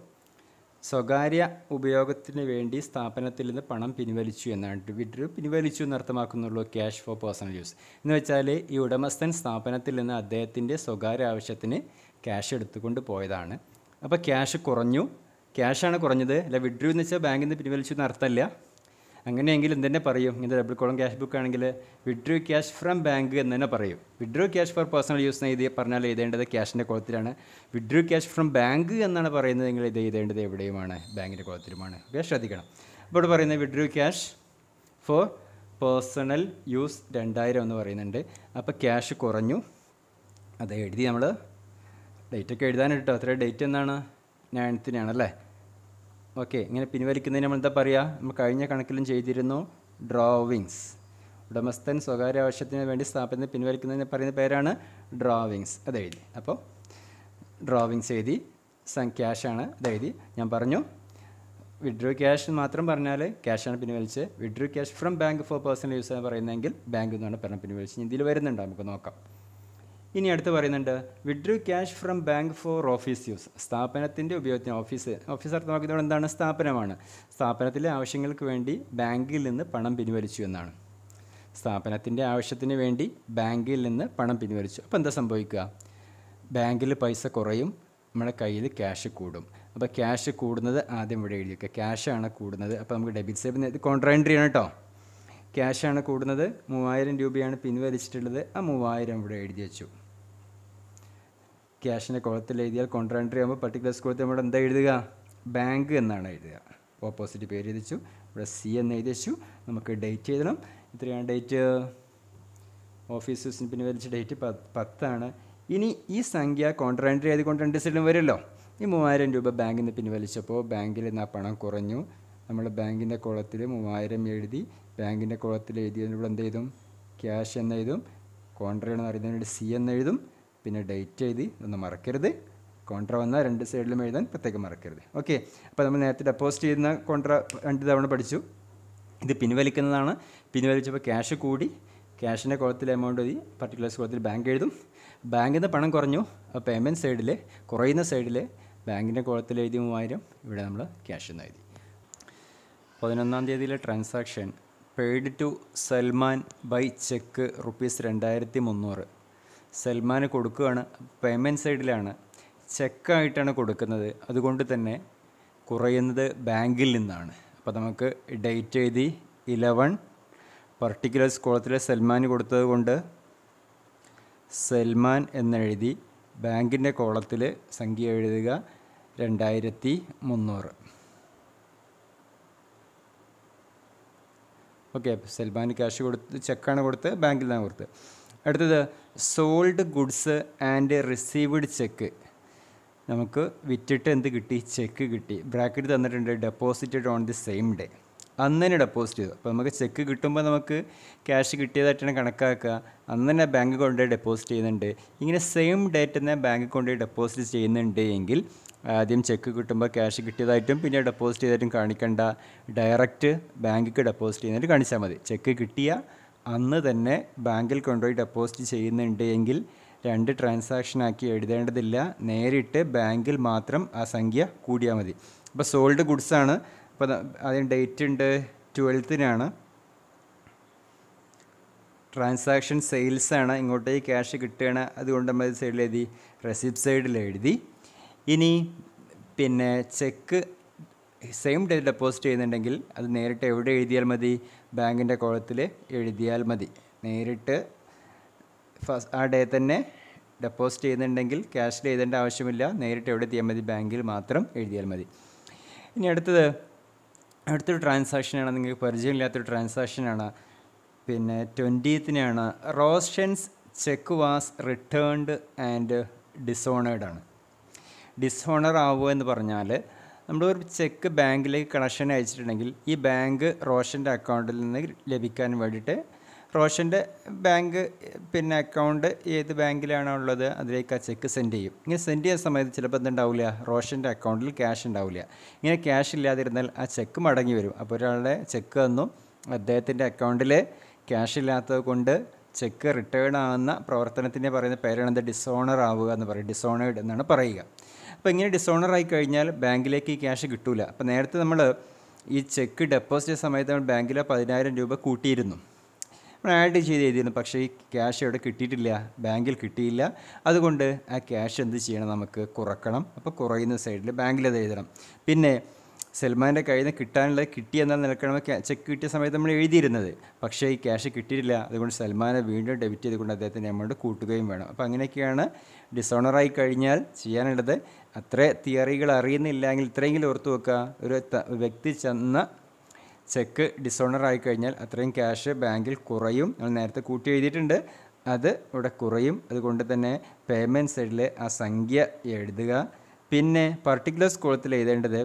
Speaker 1: സ്വകാര്യ ഉപയോഗത്തിന് വേണ്ടി സ്ഥാപനത്തിൽ നിന്ന് പണം പിൻവലിച്ചു എന്നാണ്. വിഡ്രൂ പിൻവലിച്ചു എന്ന് അർത്ഥമാക്കുന്നുള്ളൂ. ക്യാഷ് ഫോർ പേഴ്സണൽ യൂസ് എന്ന് വെച്ചാൽ ഈ ഉടമസ്ഥൻ സ്ഥാപനത്തിൽ നിന്ന് അദ്ദേഹത്തിൻ്റെ സ്വകാര്യ ആവശ്യത്തിന് ക്യാഷ് എടുത്തുകൊണ്ട് പോയതാണ്. അപ്പോൾ ക്യാഷ് കുറഞ്ഞു, ക്യാഷാണ് കുറഞ്ഞത്. അല്ല വിഡ്രൂ എന്ന് വെച്ചാൽ ബാങ്കിൽ നിന്ന് പിൻവലിച്ചു എന്ന് അർത്ഥമല്ല. അങ്ങനെയെങ്കിൽ എന്തെന്നെ പറയും, ഇങ്ങനത്തെ ഡബിൾ കോളം ക്യാഷ് ബുക്ക് ആണെങ്കിൽ വിഡ്രൂ ക്യാഷ് ഫ്രം ബാങ്ക് എന്ന് തന്നെ പറയും. Withdrew cash for personal use എന്ന് എഴുതി പറഞ്ഞാൽ എഴുതേണ്ടത് ക്യാഷിൻ്റെ കോളത്തിലാണ്. വിഡ്രൂ ക്യാഷ് ഫ്രം ബാങ്ക് എന്നാണ് പറയുന്നതെങ്കിൽ ഇത് എഴുതേണ്ടത് എവിടെയുമാണ്, ബാങ്കിൻ്റെ കോളത്തിലുമാണ്. ഓക്കെ, ശ്രദ്ധിക്കണം. അപ്പോൾ ഇവിടെ പറയുന്നത് withdrew cash for personal use 2000 എന്ന് പറയുന്നുണ്ട്. അപ്പോൾ ക്യാഷ് കുറഞ്ഞു, അത് എഴുതി. നമ്മൾ ഡേറ്റൊക്കെ എഴുതാൻ കേട്ടോ, അത്ര ഡേറ്റ് എന്നാണ്, 9th ഓക്കെ. ഇങ്ങനെ പിൻവലിക്കുന്നതിന് നമ്മൾ എന്താ പറയുക, നമ്മൾ കഴിഞ്ഞ കണക്കിലും ചെയ്തിരുന്നു, ഡ്രോവിങ്സ്. ഉടമസ്ഥൻ സ്വകാര്യ ആവശ്യത്തിന് വേണ്ടി സ്ഥാപനത്തിൽ പിൻവലിക്കുന്നതിന് പറയുന്ന പേരാണ് ഡ്രോവിങ്സ്. അത് എഴുതി. അപ്പോൾ ഡ്രോവിങ്സ് എഴുതി, ക്യാഷാണ് അതെഴുതി. ഞാൻ പറഞ്ഞു വിഡ്രൂ ക്യാഷ് മാത്രം പറഞ്ഞാൽ ക്യാഷാണ് പിൻവലിച്ച്. Withdrew cash from bank for personal use എന്ന് പറയുന്നതെങ്കിൽ ബാങ്കിൽ നിന്നാണ് പറഞ്ഞ പിൻവലിച്ച്. ഇതിൽ വരുന്നുണ്ട്, നമുക്ക് നോക്കാം. ഇനി അടുത്ത് പറയുന്നുണ്ട് withdrew cash from bank for office use. സ്ഥാപനത്തിൻ്റെ ഉപയോഗത്തിന്, ഓഫീസ് അർത്ഥമാക്കുന്നത് എന്താണ്, സ്ഥാപനമാണ്. സ്ഥാപനത്തിലെ ആവശ്യങ്ങൾക്ക് വേണ്ടി ബാങ്കിൽ നിന്ന് പണം പിൻവലിച്ചു എന്നാണ്. സ്ഥാപനത്തിൻ്റെ ആവശ്യത്തിന് വേണ്ടി ബാങ്കിൽ നിന്ന് പണം പിൻവലിച്ചു. അപ്പോൾ എന്താ സംഭവിക്കുക, ബാങ്കിൽ പൈസ കുറയും, നമ്മുടെ കയ്യിൽ ക്യാഷ് കൂടും. അപ്പോൾ ക്യാഷ് കൂടുന്നത് ആദ്യം ഇവിടെ എഴുതി വയ്ക്കുക, ക്യാഷാണ് കൂടുന്നത്. അപ്പോൾ നമുക്ക് ഡെബിറ്റ് സൈഡ് ഇത് കോൺട്രാ എൻട്രി ആണ് കേട്ടോ. ക്യാഷാണ് കൂടുന്നത്, 3000 രൂപയാണ് പിൻവലിച്ചിട്ടുള്ളത്. ആ 3000 ഇവിടെ എഴുതി വെച്ചു. ക്യാഷിൻ്റെ കോളത്തിൽ എഴുതിയാൽ കോൺട്രാ എൻട്രി ആകുമ്പോൾ പർട്ടിക്കുലർ കോളത്തിൽ നമ്മൾ എന്താ എഴുതുക, ബാങ്ക് എന്നാണ് എഴുതുക. ഓപ്പോസിറ്റ് പേര് എഴുതിച്ചു, ഇവിടെ സി എന്ന് എഴുതി വെച്ചു. നമുക്ക് ഡേറ്റ് എഴുതണം. ഇത്രയാണ് ഡേറ്റ്, ഓഫീസ് യൂസിന് പിൻവലിച്ച ഡേറ്റ് 10 ഇനി ഈ സംഖ്യ കൗണ്ടർ എൻട്രി ആയതുകൊണ്ട് 2 സൈഡിലും വരുമല്ലോ. ഈ 3000 രൂപ ബാങ്കിൽ നിന്ന് പിൻവലിച്ചപ്പോൾ ബാങ്കിൽ നിന്ന് ആ പണം കുറഞ്ഞു. നമ്മൾ ബാങ്കിൻ്റെ കോളത്തിൽ 3000 എഴുതി, ബാങ്കിൻ്റെ കോളത്തിൽ എഴുതിയതിലൂടെ എന്ത് ചെയ്തും, ക്യാഷ് എന്ന് എഴുതും, കൗണ്ടർ എന്ന് പറയുന്നതിന് വേണ്ടി സി എന്ന് എഴുതും, പിന്നെ ഡേറ്റ് എഴുതി. ഇതൊന്നും മറക്കരുത്. കൗണ്ടർ വന്നാൽ 2 സൈഡിലും എഴുതാൻ പ്രത്യേകം മറക്കരുത്. ഓക്കെ, അപ്പോൾ നമ്മൾ നേരത്തെ ഡെപ്പോസിറ്റ് ചെയ്യുന്ന കൗണ്ടർ 2 തവണ പഠിച്ചു. ഇത് പിൻവലിക്കുന്നതാണ്. പിൻവലിച്ചപ്പോൾ ക്യാഷ് കൂടി, ക്യാഷിൻ്റെ കോളത്തിൽ എമൗണ്ട് എഴുതി, പർട്ടിക്കുലർ കോളത്തിൽ ബാങ്ക് എഴുതും. ബാങ്കിൽ നിന്ന് പണം കുറഞ്ഞു, അപ്പോൾ പേയ്മെൻറ്റ് സൈഡിൽ കുറയുന്ന സൈഡിൽ ബാങ്കിൻ്റെ കോളത്തിൽ എഴുതി 3000, ഇവിടെ നമ്മൾ ക്യാഷ് എന്ന് എഴുതി. 11-ാം തീയതിയിലെ transaction paid to Salman by cheque ₹2300. സൽമാന് കൊടുക്കുകയാണ്, പേയ്മെൻറ്റ് സൈഡിലാണ്, ചെക്കായിട്ടാണ് കൊടുക്കുന്നത്. അതുകൊണ്ട് തന്നെ കുറയുന്നത് ബാങ്കിൽ നിന്നാണ്. അപ്പോൾ നമുക്ക് ഡേറ്റ് എഴുതി 11, പർട്ടിക്കുലർ കോളത്തിൽ സൽമാൻ കൊടുത്തത് കൊണ്ട് സൽമാൻ എന്നെഴുതി, ബാങ്കിൻ്റെ കോളത്തിൽ സംഖ്യ എഴുതുക 2300. ഓക്കെ, സൽമാൻ ക്യാഷ് കൊടുത്ത്, ചെക്കാണ് കൊടുത്ത്, ബാങ്കിൽ നിന്നാണ് കൊടുത്ത്. അടുത്തത് sold goods and received check. നമുക്ക് വിറ്റിട്ട് എന്ത് കിട്ടി, ചെക്ക് കിട്ടി. ബ്രാക്കറ്റ് തന്നിട്ടുണ്ട്, deposited on the same day. അന്ന് തന്നെ ഡെപ്പോസിറ്റ് ചെയ്തു. അപ്പോൾ നമുക്ക് ചെക്ക് കിട്ടുമ്പോൾ നമുക്ക് ക്യാഷ് കിട്ടിയതായിട്ടാണ് കണക്കാക്കുക. അന്ന് തന്നെ ബാങ്ക് കൊണ്ടുപോയി ഡെപ്പോസിറ്റ് ചെയ്യുന്നുണ്ട്. ഇങ്ങനെ സെയിം ഡേറ്റ് തന്നെ ബാങ്ക് കൊണ്ടുപോയി ഡെപ്പോസിറ്റ് ചെയ്യുന്നുണ്ട് എങ്കിൽ ആദ്യം ചെക്ക് കിട്ടുമ്പോൾ ക്യാഷ് കിട്ടിയതായിട്ടും പിന്നെ ഡെപ്പോസിറ്റ് ചെയ്തായിട്ടും കാണിക്കണ്ട, ഡയറക്റ്റ് ബാങ്കിക്ക് ഡെപ്പോസിറ്റ് ചെയ്യുന്നതായിട്ട് കാണിച്ചാൽ മതി. ചെക്ക് കിട്ടിയ അന്ന് തന്നെ ബാങ്കിൽ കൊണ്ടുപോയി ഡെപ്പോസിറ്റ് ചെയ്യുന്നുണ്ട് എങ്കിൽ 2 ട്രാൻസാക്ഷനാക്കി എഴുതേണ്ടതില്ല, നേരിട്ട് ബാങ്കിൽ മാത്രം ആ സംഖ്യ കൂടിയാൽ മതി. അപ്പോൾ സോൾഡ് ഗുഡ്സാണ്. അപ്പോൾ അതിന് ഡേറ്റ് ഉണ്ട് 12-നാണ്. ട്രാൻസാക്ഷൻ സെയിൽസാണ്, ഇങ്ങോട്ടേക്ക് ക്യാഷ് കിട്ടുകയാണ്. അതുകൊണ്ട് നമ്മൾ സൈഡിൽ എഴുതി, റെസിപ്റ്റ് സൈഡിൽ എഴുതി. ഇനി പിന്നെ ചെക്ക് സെയിം ഡേ ഡെപ്പോസിറ്റ് ചെയ്യുന്നുണ്ടെങ്കിൽ അത് നേരിട്ട് എവിടെ എഴുതിയാൽ മതി, ബാങ്കിൻ്റെ കോളത്തിൽ എഴുതിയാൽ മതി. നേരിട്ട് ആ ഡേ തന്നെ ഡെപ്പോസിറ്റ് ചെയ്യുന്നുണ്ടെങ്കിൽ ക്യാഷിൽ എഴുതേണ്ട ആവശ്യമില്ല, നേരിട്ട് എവിടെ എത്തിയാൽ മതി, ബാങ്കിൽ മാത്രം എഴുതിയാൽ മതി. ഇനി അടുത്തൊരു ട്രാൻസാക്ഷനാണ്, നിങ്ങൾക്ക് പരിചയമില്ലാത്തൊരു ട്രാൻസാക്ഷനാണ്. പിന്നെ 20-നാണ്. Roshan's cheque was returned and dishonoured ആണ്. ഡിസോണർ ആവുക എന്ന് പറഞ്ഞാൽ നമ്മളൊരു ചെക്ക് ബാങ്കിലേക്ക് കളക്ഷൻ അയച്ചിട്ടുണ്ടെങ്കിൽ ഈ ബാങ്ക് റോഷൻ്റെ അക്കൗണ്ടിൽ നിന്ന് ലഭിക്കാൻ വേണ്ടിയിട്ട് റോഷൻ്റെ ബാങ്ക് പിന്നെ അക്കൗണ്ട് ഏത് ബാങ്കിലാണോ ഉള്ളത് അതിലേക്ക് ആ ചെക്ക് സെൻഡ് ചെയ്യും. ഇങ്ങനെ സെൻഡ് ചെയ്യുന്ന സമയത്ത് ചിലപ്പോൾ എന്തുണ്ടാവില്ല, റോഷൻ്റെ അക്കൗണ്ടിൽ ക്യാഷ് ഉണ്ടാവില്ല. ഇങ്ങനെ ക്യാഷ് ഇല്ലാതിരുന്നാൽ ആ ചെക്ക് മടങ്ങി വരും. അപ്പോൾ ഒരാളുടെ ചെക്ക് തന്നും അദ്ദേഹത്തിൻ്റെ അക്കൗണ്ടിൽ ക്യാഷ് ഇല്ലാത്തത് കൊണ്ട് ചെക്ക് റിട്ടേൺ ആകുന്ന പ്രവർത്തനത്തിൻ്റെ പറയുന്ന പേരാണ് എന്താ, ഡിസോണർ ആവുക എന്ന് പറയും. ഡിസോണേർഡ് എന്നാണ് പറയുക. അപ്പോൾ ഇങ്ങനെ ഡിസോണർ ആയി കഴിഞ്ഞാൽ ബാങ്കിലേക്ക് ഈ ക്യാഷ് കിട്ടില്ല. അപ്പോൾ നേരത്തെ നമ്മൾ ഈ ചെക്ക് ഡെപ്പോസിറ്റ് ചെയ്ത സമയത്ത് നമ്മൾ ബാങ്കിൽ 10,000 രൂപ കൂട്ടിയിരുന്നു, നമ്മൾ ആഡ് ചെയ്ത് എഴുതിയിരുന്നു. പക്ഷേ ഈ ക്യാഷ് ഇവിടെ കിട്ടിയിട്ടില്ല, ബാങ്കിൽ കിട്ടിയില്ല. അതുകൊണ്ട് ആ ക്യാഷ് എന്ത് ചെയ്യണം, നമുക്ക് കുറക്കണം. അപ്പോൾ കുറയുന്ന സൈഡിൽ ബാങ്കിൽ അത് എഴുതണം. പിന്നെ സൽമാൻ്റെ കയ്യിൽ നിന്ന് കിട്ടാനുള്ളത് കിട്ടിയെന്നാൽ നിൽക്കണം ചെക്ക് കിട്ടിയ സമയത്ത് നമ്മൾ എഴുതിയിരുന്നത്. പക്ഷേ ഈ ക്യാഷ് കിട്ടിയിട്ടില്ല, അതുകൊണ്ട് സൽമാനെ വീണ്ടും ഡെബിറ്റ് ചെയ്തുകൊണ്ട് അദ്ദേഹത്തിൻ്റെ എമൗണ്ട് കൂട്ടുകയും വേണം. അപ്പോൾ അങ്ങനെയൊക്കെയാണ് ഡിസോണറായി കഴിഞ്ഞാൽ ചെയ്യാനുള്ളത്. അത്ര തിയറികൾ അറിയുന്നില്ലെങ്കിൽ ഇത്രയെങ്കിലും ഓർത്ത് വെക്കുക. ഒരു വ്യക്തി ചെന്ന ചെക്ക് ഡിസോണറായി കഴിഞ്ഞാൽ അത്രയും ക്യാഷ് ബാങ്കിൽ കുറയും. നമ്മൾ നേരത്തെ കൂട്ടി എഴുതിയിട്ടുണ്ട്, അത് ഇവിടെ കുറയും. അതുകൊണ്ട് തന്നെ പേയ്മെൻറ്റ് സൈഡിൽ ആ സംഖ്യ എഴുതുക. പിന്നെ പർട്ടിക്കുലർ കോളത്തിൽ എഴുതേണ്ടത്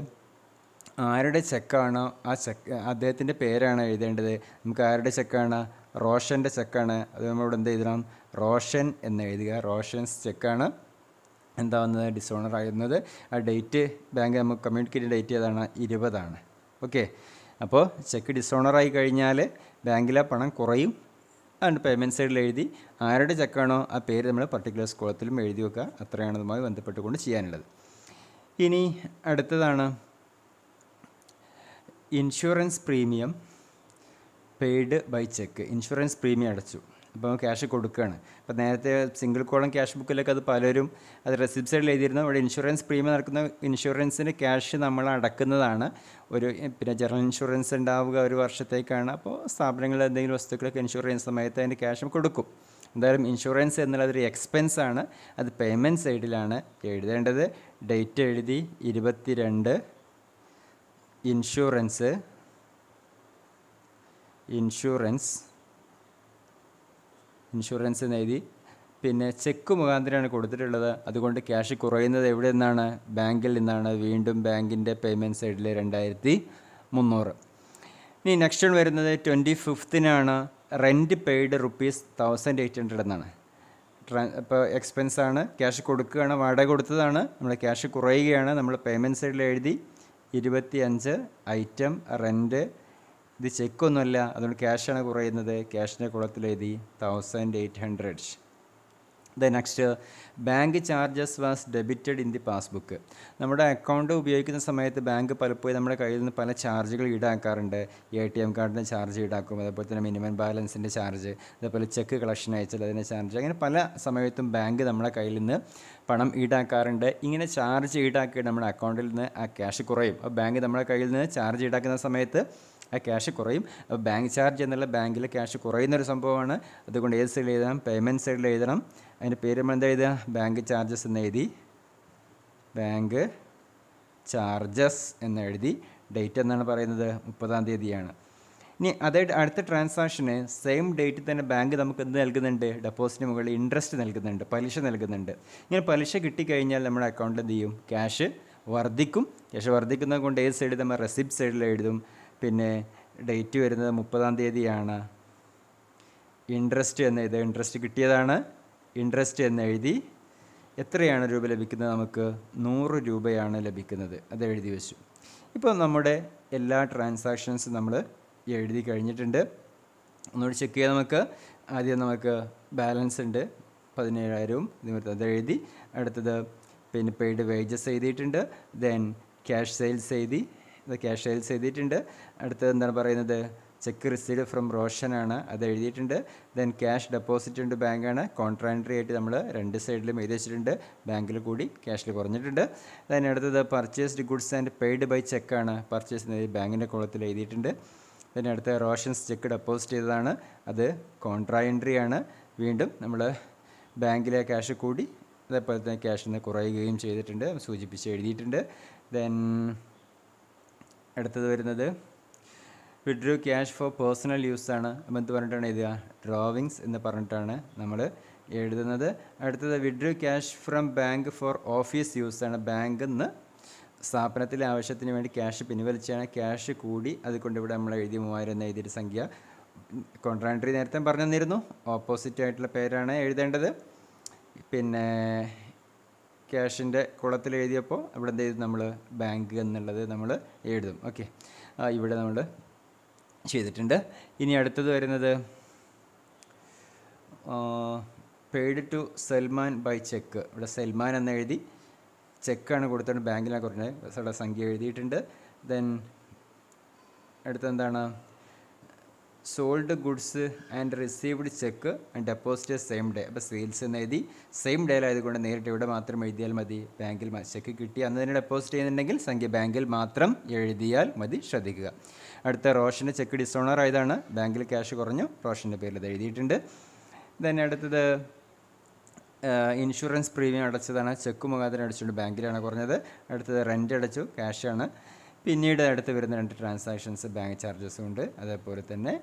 Speaker 1: ആരുടെ ചെക്കാണോ ആ ചെക്ക് അദ്ദേഹത്തിൻ്റെ പേരാണ് എഴുതേണ്ടത്. നമുക്ക് ആരുടെ ചെക്കാണ്, റോഷൻ്റെ ചെക്കാണ്. അത് നമ്മളിവിടെ എന്ത് എഴുതണം, റോഷൻ എന്ന് എഴുതുക. റോഷൻസ് ചെക്കാണ് എന്താവുന്നത്, ഡിസോണർ ആകുന്നത്. ആ ഡേറ്റ് ബാങ്ക് നമുക്ക് കമ്മ്യൂണിക്കേറ്റ് ഡേറ്റ് ഏതാണ്, 20 ഓക്കെ. അപ്പോൾ ചെക്ക് ഡിസോണറായി കഴിഞ്ഞാൽ ബാങ്കിലെ പണം കുറയും. അതുകൊണ്ട് പേയ്മെൻറ്റ് സൈഡിൽ എഴുതി ആരുടെ ചെക്കാണോ ആ പേര് നമ്മൾ പർട്ടിക്കുലർ കോളത്തിലും എഴുതി വെക്കുക. അത്രയാണ് അതുമായി ബന്ധപ്പെട്ടുകൊണ്ട് ചെയ്യാനുള്ളത്. ഇനി അടുത്തതാണ് insurance premium paid by cheque. Insurance premium അടച്ചു, അപ്പോൾ ക്യാഷ് കൊടുക്കുകയാണ്. അപ്പോൾ നേരത്തെ സിംഗിൾ കോളം ക്യാഷ് ബുക്കിലൊക്കെ അത് പലരും അത് റെസിപ്റ്റ് സൈഡിൽ എഴുതിയിരുന്നു. ഇവിടെ ഇൻഷുറൻസ് പ്രീമിയം നടക്കുന്ന ഇൻഷുറൻസിന് ക്യാഷ് നമ്മൾ അടക്കുന്നതാണ്. പിന്നെ ജനറൽ ഇൻഷുറൻസ് ഉണ്ടാവുക 1 വർഷത്തേക്കാണ്. അപ്പോൾ സ്ഥാപനങ്ങളിൽ എന്തെങ്കിലും വസ്തുക്കളൊക്കെ ഇൻഷുർ ചെയ്യുന്ന സമയത്ത് അതിൻ്റെ ക്യാഷ് കൊടുക്കും. എന്തായാലും ഇൻഷുറൻസ് എന്നുള്ളതൊരു എക്സ്പെൻസ് ആണ്. അത് പേയ്മെൻറ്റ് സൈഡിലാണ് എഴുതേണ്ടത്. ഡേറ്റ് എഴുതി 22. ഇൻഷുറൻസ് ഇൻഷുറൻസ് എന്ന് എഴുതി. പിന്നെ ചെക്ക് മുഖാന്തരമാണ് കൊടുത്തിട്ടുള്ളത്, അതുകൊണ്ട് ക്യാഷ് കുറയുന്നത് എവിടെ നിന്നാണ്? ബാങ്കിൽ നിന്നാണ്. വീണ്ടും ബാങ്കിൻ്റെ പേയ്മെൻറ്റ് സൈഡിൽ 2300. ഇനി നെക്സ്റ്റ് വരുന്നത് 25th റെൻറ്റ് പെയ്ഡ് ₹1800 എന്നാണ്. ഇപ്പോൾ എക്സ്പെൻസാണ്, ക്യാഷ് കൊടുക്കുകയാണ്, വാടക കൊടുത്തതാണ്, നമ്മൾ ക്യാഷ് കുറയുകയാണ്. നമ്മൾ പേയ്മെൻറ്റ് സൈഡിൽ എഴുതി 25 ഐറ്റം റെൻറ്റ്. ഇത് ചെക്കൊന്നുമല്ല, അതുകൊണ്ട് ക്യാഷാണ് കുറയുന്നത്. ക്യാഷിൻ്റെ കുളത്തിൽ എഴുതി 1800. Next bank charges was debited in the passbook. നമ്മുടെ അക്കൗണ്ട് ഉപയോഗിക്കുന്ന സമയത്ത് ബാങ്ക് പലപ്പോഴും നമ്മുടെ കയ്യിൽ നിന്ന് പല ചാർജുകൾ ഈടാക്കാറുണ്ട്. ATM കാർഡിൻ്റെ ചാർജ് ഈടാക്കും, അതേപോലെ തന്നെ മിനിമം ബാലൻസിൻ്റെ ചാർജ്, അതേപോലെ ചെക്ക് കളക്ഷൻ അയച്ചാൽ അതിൻ്റെ ചാർജ്, അങ്ങനെ പല സമയത്തും ബാങ്ക് നമ്മുടെ കയ്യിൽ നിന്ന് പണം ഈടാക്കാറുണ്ട്. ഇങ്ങനെ ചാർജ് ഈടാക്കിയിട്ട് നമ്മുടെ അക്കൗണ്ടിൽ നിന്ന് ആ ക്യാഷ് കുറയും. അപ്പോൾ ബാങ്ക് നമ്മുടെ കയ്യിൽ നിന്ന് ചാർജ് ഈടാക്കുന്ന സമയത്ത് ആ ക്യാഷ് കുറയും. അപ്പോൾ ബാങ്ക് ചാർജ് എന്നുള്ള ബാങ്കിൽ ക്യാഷ് കുറയുന്നൊരു സംഭവമാണ്. അതുകൊണ്ട് ഏത് സൈഡിൽ എഴുതണം? പേയ്മെൻറ്റ് സൈഡിൽ എഴുതണം. അതിൻ്റെ പേര് നമ്മൾ എന്താ എഴുതുക? ബാങ്ക് ചാർജസ് എന്ന് എഴുതി, ബാങ്ക് ചാർജസ് എന്ന് എഴുതി. ഡേറ്റ് എന്നാണ് പറയുന്നത്? 30ാം. ഇനി അതായത് അടുത്ത ട്രാൻസാക്ഷന് സെയിം ഡേറ്റിൽ തന്നെ ബാങ്ക് നമുക്ക് എന്ത് നൽകുന്നുണ്ട്? ഡെപ്പോസിറ്റിന് മുകളിൽ ഇൻട്രസ്റ്റ് നൽകുന്നുണ്ട്, പലിശ നൽകുന്നുണ്ട്. ഇങ്ങനെ പലിശ കിട്ടിക്കഴിഞ്ഞാൽ നമ്മുടെ അക്കൗണ്ടിൽ എന്ത് ചെയ്യും? ക്യാഷ് വർദ്ധിക്കും. ക്യാഷ് വർദ്ധിക്കുന്നത് കൊണ്ട് ഏത് സൈഡിൽ നമ്മൾ റെസിപ്റ്റ് സൈഡിൽ എഴുതും. പിന്നെ ഡേറ്റ് വരുന്നത് 30ാം. ഇൻട്രസ്റ്റ് എന്ന് എഴുതുക, ഇൻട്രസ്റ്റ് കിട്ടിയതാണ്, ഇൻട്രസ്റ്റ് എന്ന് എഴുതി. എത്രയാണ് രൂപ ലഭിക്കുന്നത്? നമുക്ക് 100 രൂപയാണ് ലഭിക്കുന്നത്. അത് എഴുതി വെച്ചു. ഇപ്പോൾ നമ്മുടെ എല്ലാ ട്രാൻസാക്ഷൻസും നമ്മൾ എഴുതി കഴിഞ്ഞിട്ടുണ്ട്. ഒന്നുകൂടി ചെക്ക് ചെയ്യാം നമുക്ക്. ആദ്യം നമുക്ക് ബാലൻസ് ഉണ്ട് 17,000, അത് എഴുതി. അടുത്തത് പിന്നെ പെയ്ഡ് വേജസ് എഴുതിയിട്ടുണ്ട്. ദെൻ ക്യാഷ് സെയിൽസ് എഴുതി, ക്യാഷ് സെയിൽസ് എഴുതിയിട്ടുണ്ട്. അടുത്തത് എന്താണ് പറയുന്നത്? ചെക്ക് റിസീവ്ഡ് ഫ്രം റോഷനാണ്, അത് എഴുതിയിട്ടുണ്ട്. ദെൻ ക്യാഷ് ഡെപ്പോസിറ്റ് ഉണ്ട്, ബാങ്കാണ്. കോൺട്രാൻട്രി ആയിട്ട് നമ്മൾ രണ്ട് സൈഡിലും എഴുതി വെച്ചിട്ടുണ്ട്. ബാങ്കിൽ കൂടി ക്യാഷിൽ കുറഞ്ഞിട്ടുണ്ട്. ദെൻ അടുത്തത് purchased goods and paid by ചെക്കാണ്. പർച്ചേസ് ബാങ്കിൻ്റെ കുളത്തിൽ എഴുതിയിട്ടുണ്ട്. ദെൻ അടുത്ത റോഷൻസ് ചെക്ക് ഡെപ്പോസിറ്റ് ചെയ്തതാണ്, അത് കോൺട്രാ എൻട്രി ആണ്. വീണ്ടും നമ്മൾ ബാങ്കിലെ ക്യാഷ് കൂടി അതേപോലെ തന്നെ ക്യാഷിൽ നിന്ന് കുറയുകയും ചെയ്തിട്ടുണ്ട്, സൂചിപ്പിച്ച് എഴുതിയിട്ടുണ്ട്. ദെൻ അടുത്തത് വരുന്നത് വിഡ്രൂ ക്യാഷ് ഫോർ പേഴ്സണൽ യൂസാണ്. അപ്പം എന്ത് പറഞ്ഞിട്ടാണ് എഴുതുക? ഡ്രോവിങ്സ് എന്ന് പറഞ്ഞിട്ടാണ് നമ്മൾ എഴുതുന്നത്. അടുത്തത് withdrew cash from bank for office യൂസാണ്. ബാങ്കിൽ നിന്ന് സ്ഥാപനത്തിലെ ആവശ്യത്തിന് വേണ്ടി ക്യാഷ് പിൻവലിച്ചാണ്. ക്യാഷ് കൂടി, അതുകൊണ്ട് ഇവിടെ നമ്മൾ എഴുതി 3000 എന്ന് എഴുതിയൊരു സംഖ്യ. കോൺട്രാൻട്രി നേരത്തെ പറഞ്ഞു തന്നിരുന്നു, ഓപ്പോസിറ്റ് ആയിട്ടുള്ള പേരാണ് എഴുതേണ്ടത്. പിന്നെ ക്യാഷിൻ്റെ കുളത്തിൽ എഴുതിയപ്പോൾ അവിടെ എന്ത് ചെയ്തു? നമ്മൾ ബാങ്ക് എന്നുള്ളത് നമ്മൾ എഴുതും. ഓക്കെ, ഇവിടെ നമ്മൾ ചെയ്തിട്ടുണ്ട്. ഇനി അടുത്തത് വരുന്നത് paid to Salman by cheque. ഇവിടെ സൽമാൻ എന്ന് എഴുതി, ചെക്കാണ് കൊടുത്തിട്ട് ബാങ്കിലാണ് കുറഞ്ഞ സംഖ്യ എഴുതിയിട്ടുണ്ട്. ദെൻ അടുത്തെന്താണ്? Sold goods and received cheque and deposit same day. അപ്പോൾ സെയിൽസ് എന്ന് എഴുതി, സെയിം ഡേയിലായതുകൊണ്ട് നേരിട്ട് ഇവിടെ മാത്രം എഴുതിയാൽ മതി. ബാങ്കിൽ ചെക്ക് കിട്ടി അന്ന് തന്നെ ഡെപ്പോസിറ്റ് ചെയ്യുന്നുണ്ടെങ്കിൽ സംഖ്യ ബാങ്കിൽ മാത്രം എഴുതിയാൽ മതി, ശ്രദ്ധിക്കുക. അടുത്ത റോഷൻ്റെ ചെക്ക് ഡിസോണർ ആയതാണ്, ബാങ്കിൽ ക്യാഷ് കുറഞ്ഞു, റോഷൻ്റെ പേരിൽ അത് എഴുതിയിട്ടുണ്ട്. ദെൻ അടുത്തത് ഇൻഷുറൻസ് പ്രീമിയം അടച്ചതാണ്, ചെക്ക് മുഖാന്തരം അടിച്ചുകൊണ്ട് ബാങ്കിലാണ് കുറഞ്ഞത്. അടുത്തത് റെൻ്റ് അടച്ചു, ക്യാഷാണ്. പിന്നീട് അടുത്ത് വരുന്ന രണ്ട് ട്രാൻസാക്ഷൻസ് ബാങ്ക് ചാർജസും ഉണ്ട്, അതേപോലെ തന്നെ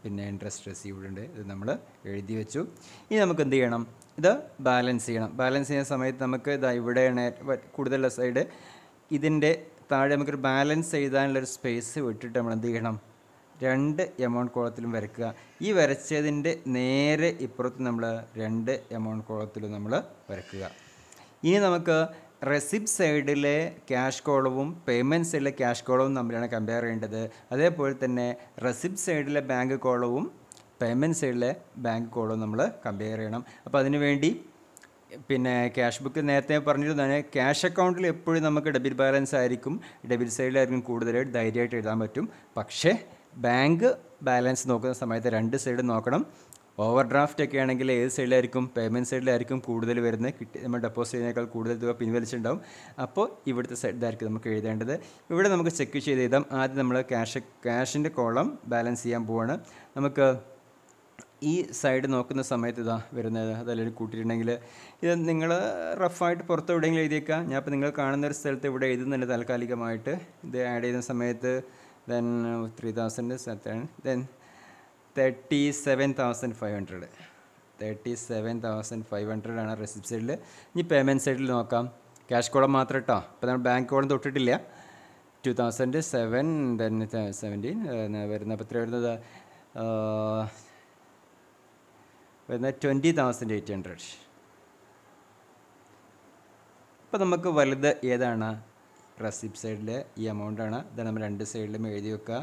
Speaker 1: പിന്നെ ഇൻട്രസ്റ്റ് റിസീവ്ഡ് ഉണ്ട്. ഇത് നമ്മൾ എഴുതി വെച്ചു. ഇനി നമുക്ക് എന്ത് ചെയ്യണം? ഇത് ബാലൻസ് ചെയ്യണം. ബാലൻസ് ചെയ്യുന്ന സമയത്ത് നമുക്ക് ഇതാ ഇവിടെയാണ് കൂടുതലുള്ള സൈഡ്, ഇതിൻ്റെ താഴെ നമുക്കൊരു ബാലൻസ് എഴുതാനുള്ളൊരു സ്പേസ് വിട്ടിട്ട് നമ്മൾ എന്ത് ചെയ്യണം? രണ്ട് എമൗണ്ട് കോളത്തിലും വരയ്ക്കുക. ഈ വരച്ചതിൻ്റെ നേരെ ഇപ്പുറത്ത് നമ്മൾ രണ്ട് എമൗണ്ട് കോളത്തിലും നമ്മൾ വരയ്ക്കുക. ഇനി നമുക്ക് റെസിപ്റ്റ് സൈഡിലെ ക്യാഷ് കോളവും പേയ്മെൻറ്റ് സൈഡിലെ ക്യാഷ് കോളവും തമ്മിലാണ് കമ്പയർ ചെയ്യേണ്ടത്. അതേപോലെ തന്നെ റെസിപ്റ്റ് സൈഡിലെ ബാങ്ക് കോളവും പേയ്മെൻറ്റ് സൈഡിലെ ബാങ്ക് കോളവും നമ്മൾ കമ്പയർ ചെയ്യണം. അപ്പോൾ അതിനുവേണ്ടി പിന്നെ ക്യാഷ് ബുക്ക് നേരത്തെ പറഞ്ഞിരുന്നതാണ്, ക്യാഷ് അക്കൗണ്ടിൽ എപ്പോഴും നമുക്ക് ഡെബിറ്റ് ബാലൻസ് ആയിരിക്കും, ഡെബിറ്റ് സൈഡിലായിരിക്കും കൂടുതലായിട്ട് ധൈര്യമായിട്ട് എഴുതാൻ പറ്റും. പക്ഷേ ബാങ്ക് ബാലൻസ് നോക്കുന്ന സമയത്ത് രണ്ട് സൈഡ് നോക്കണം. ഓവർ ഡ്രാഫ്റ്റ് ഒക്കെ ആണെങ്കിൽ ഏത് സൈഡിലായിരിക്കും? പേയ്മെൻറ്റ് സൈഡിലായിരിക്കും കൂടുതൽ വരുന്നത്, നമ്മൾ ഡെപ്പോസിറ്റ് ചെയ്യുന്നതിനേക്കാൾ കൂടുതൽ തുക പിൻവലിച്ചിട്ടുണ്ടാവും. അപ്പോൾ ഇവിടുത്തെ സൈഡിലായിരിക്കും നമുക്ക് എഴുതേണ്ടത്. ഇവിടെ നമുക്ക് ചെക്ക് ചെയ്ത് എഴുതാം. ആദ്യം നമ്മൾ ക്യാഷിൻ്റെ കോളം ബാലൻസ് ചെയ്യാൻ പോവാണ്. നമുക്ക് ഈ സൈഡ് നോക്കുന്ന സമയത്ത് ഇതാ വരുന്നത്, അതെല്ലാം കൂട്ടിയിട്ടുണ്ടെങ്കിൽ ഇത് നിങ്ങൾ റഫായിട്ട് പുറത്ത് എവിടെയെങ്കിലും എഴുതിയേക്കാം. ഞാൻ ഇപ്പോൾ നിങ്ങൾ കാണുന്ന ഒരു സ്ഥലത്ത് ഇവിടെ എഴുതുന്നുണ്ട് താൽക്കാലികമായിട്ട്. ഇത് ആഡ് ചെയ്യുന്ന സമയത്ത് ദെൻ 3000 ദെൻ 37,500 37,500 ആണ് റെസിപ്റ്റ് സൈഡിൽ. ഇനി പേയ്മെൻറ്റ് സൈഡിൽ നോക്കാം. ക്യാഷ് കോളം മാത്രം കേട്ടോ. അപ്പോൾ നമ്മൾ ബാങ്ക് കോളം തൊട്ടിട്ടില്ല. 2007 then 17 വരുന്ന അപ്പോൾ എത്ര വരുന്നത് 20,800. അപ്പോൾ നമുക്ക് വലുത് ഏതാണ്? റെസിപ്റ്റ് സൈഡിലെ ഈ എമൗണ്ടാണ്. ഇത് നമ്മൾ രണ്ട് സൈഡിലും എഴുതി വെക്കുക.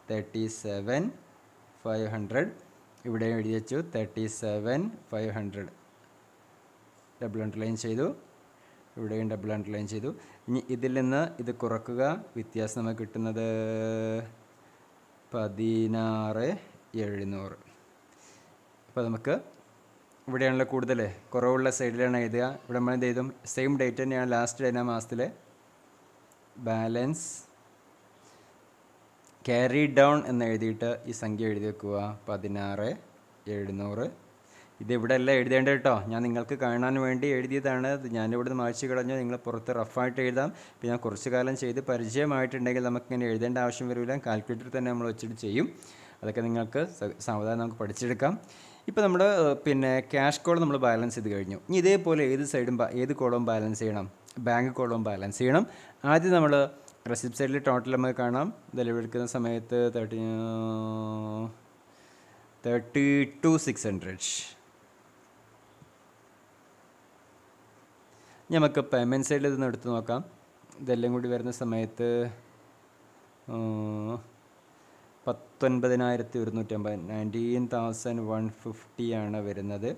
Speaker 1: 37,500 ഇവിടെ എഴുതി വെച്ചു. 37,500 ഡബിൾ അണ്ടർലൈൻ ചെയ്തു. ഇവിടെയും ഡബിൾ അണ്ടർലൈൻ ചെയ്തു. ഇനി ഇതിൽ നിന്ന് ഇത് കുറക്കുക. വ്യത്യാസം നമുക്ക് കിട്ടുന്നത് 16,700. അപ്പോൾ നമുക്ക് ഇവിടെയാണല്ലോ കൂടുതൽ, കുറവുള്ള സൈഡിലാണ് എഴുതുക. ഇവിടെ നമ്മൾ എന്ത് ചെയ്തും സെയിം ഡേറ്റ് തന്നെയാണ് ലാസ്റ്റ് ഡേറ്റ് മാസത്തിലെ ബാലൻസ് ക്യാരി ഡൗൺ എന്ന് എഴുതിയിട്ട് ഈ സംഖ്യ എഴുതി വെക്കുക 16,700. ഇത് ഇവിടെ അല്ല എഴുതേണ്ടത് കേട്ടോ. ഞാൻ നിങ്ങൾക്ക് കാണാൻ വേണ്ടി എഴുതിയതാണ്. ഞാനിവിടുന്ന് മായ്ച്ച് കളഞ്ഞു. നിങ്ങൾ പുറത്ത് റഫായിട്ട് എഴുതാം. ഇപ്പോൾ ഞാൻ കുറച്ച് കാലം ചെയ്ത് പരിചയമായിട്ടുണ്ടെങ്കിൽ നമുക്കിങ്ങനെ എഴുതേണ്ട ആവശ്യം വരില്ല. കാൽക്കുലേറ്റർ തന്നെ നമ്മൾ വെച്ചിട്ട് ചെയ്യും. അതൊക്കെ നിങ്ങൾക്ക് സാവധാനം നമുക്ക് പഠിച്ചെടുക്കാം. ഇപ്പോൾ നമ്മൾ ക്യാഷ് കോളം നമ്മൾ ബാലൻസ് ചെയ്ത് കഴിഞ്ഞു. ഇനി ഇതേപോലെ ഏത് സൈഡും ഏത് കോളവും ബാലൻസ് ചെയ്യണം? ബാങ്ക് കോളവും ബാലൻസ് ചെയ്യണം. ആദ്യം നമ്മൾ റെസിപ്റ്റ് സൈഡിൽ ടോട്ടൽ നമുക്ക് കാണാം. ഇതെല്ലാം എടുക്കുന്ന സമയത്ത് 32,600. നമുക്ക് പേയ്മെൻറ്റ് സൈഡിൽ ഇതൊന്ന് എടുത്ത് നോക്കാം. ഇതെല്ലാം കൂടി വരുന്ന സമയത്ത് 19,150 19,150 ആണ് വരുന്നത്.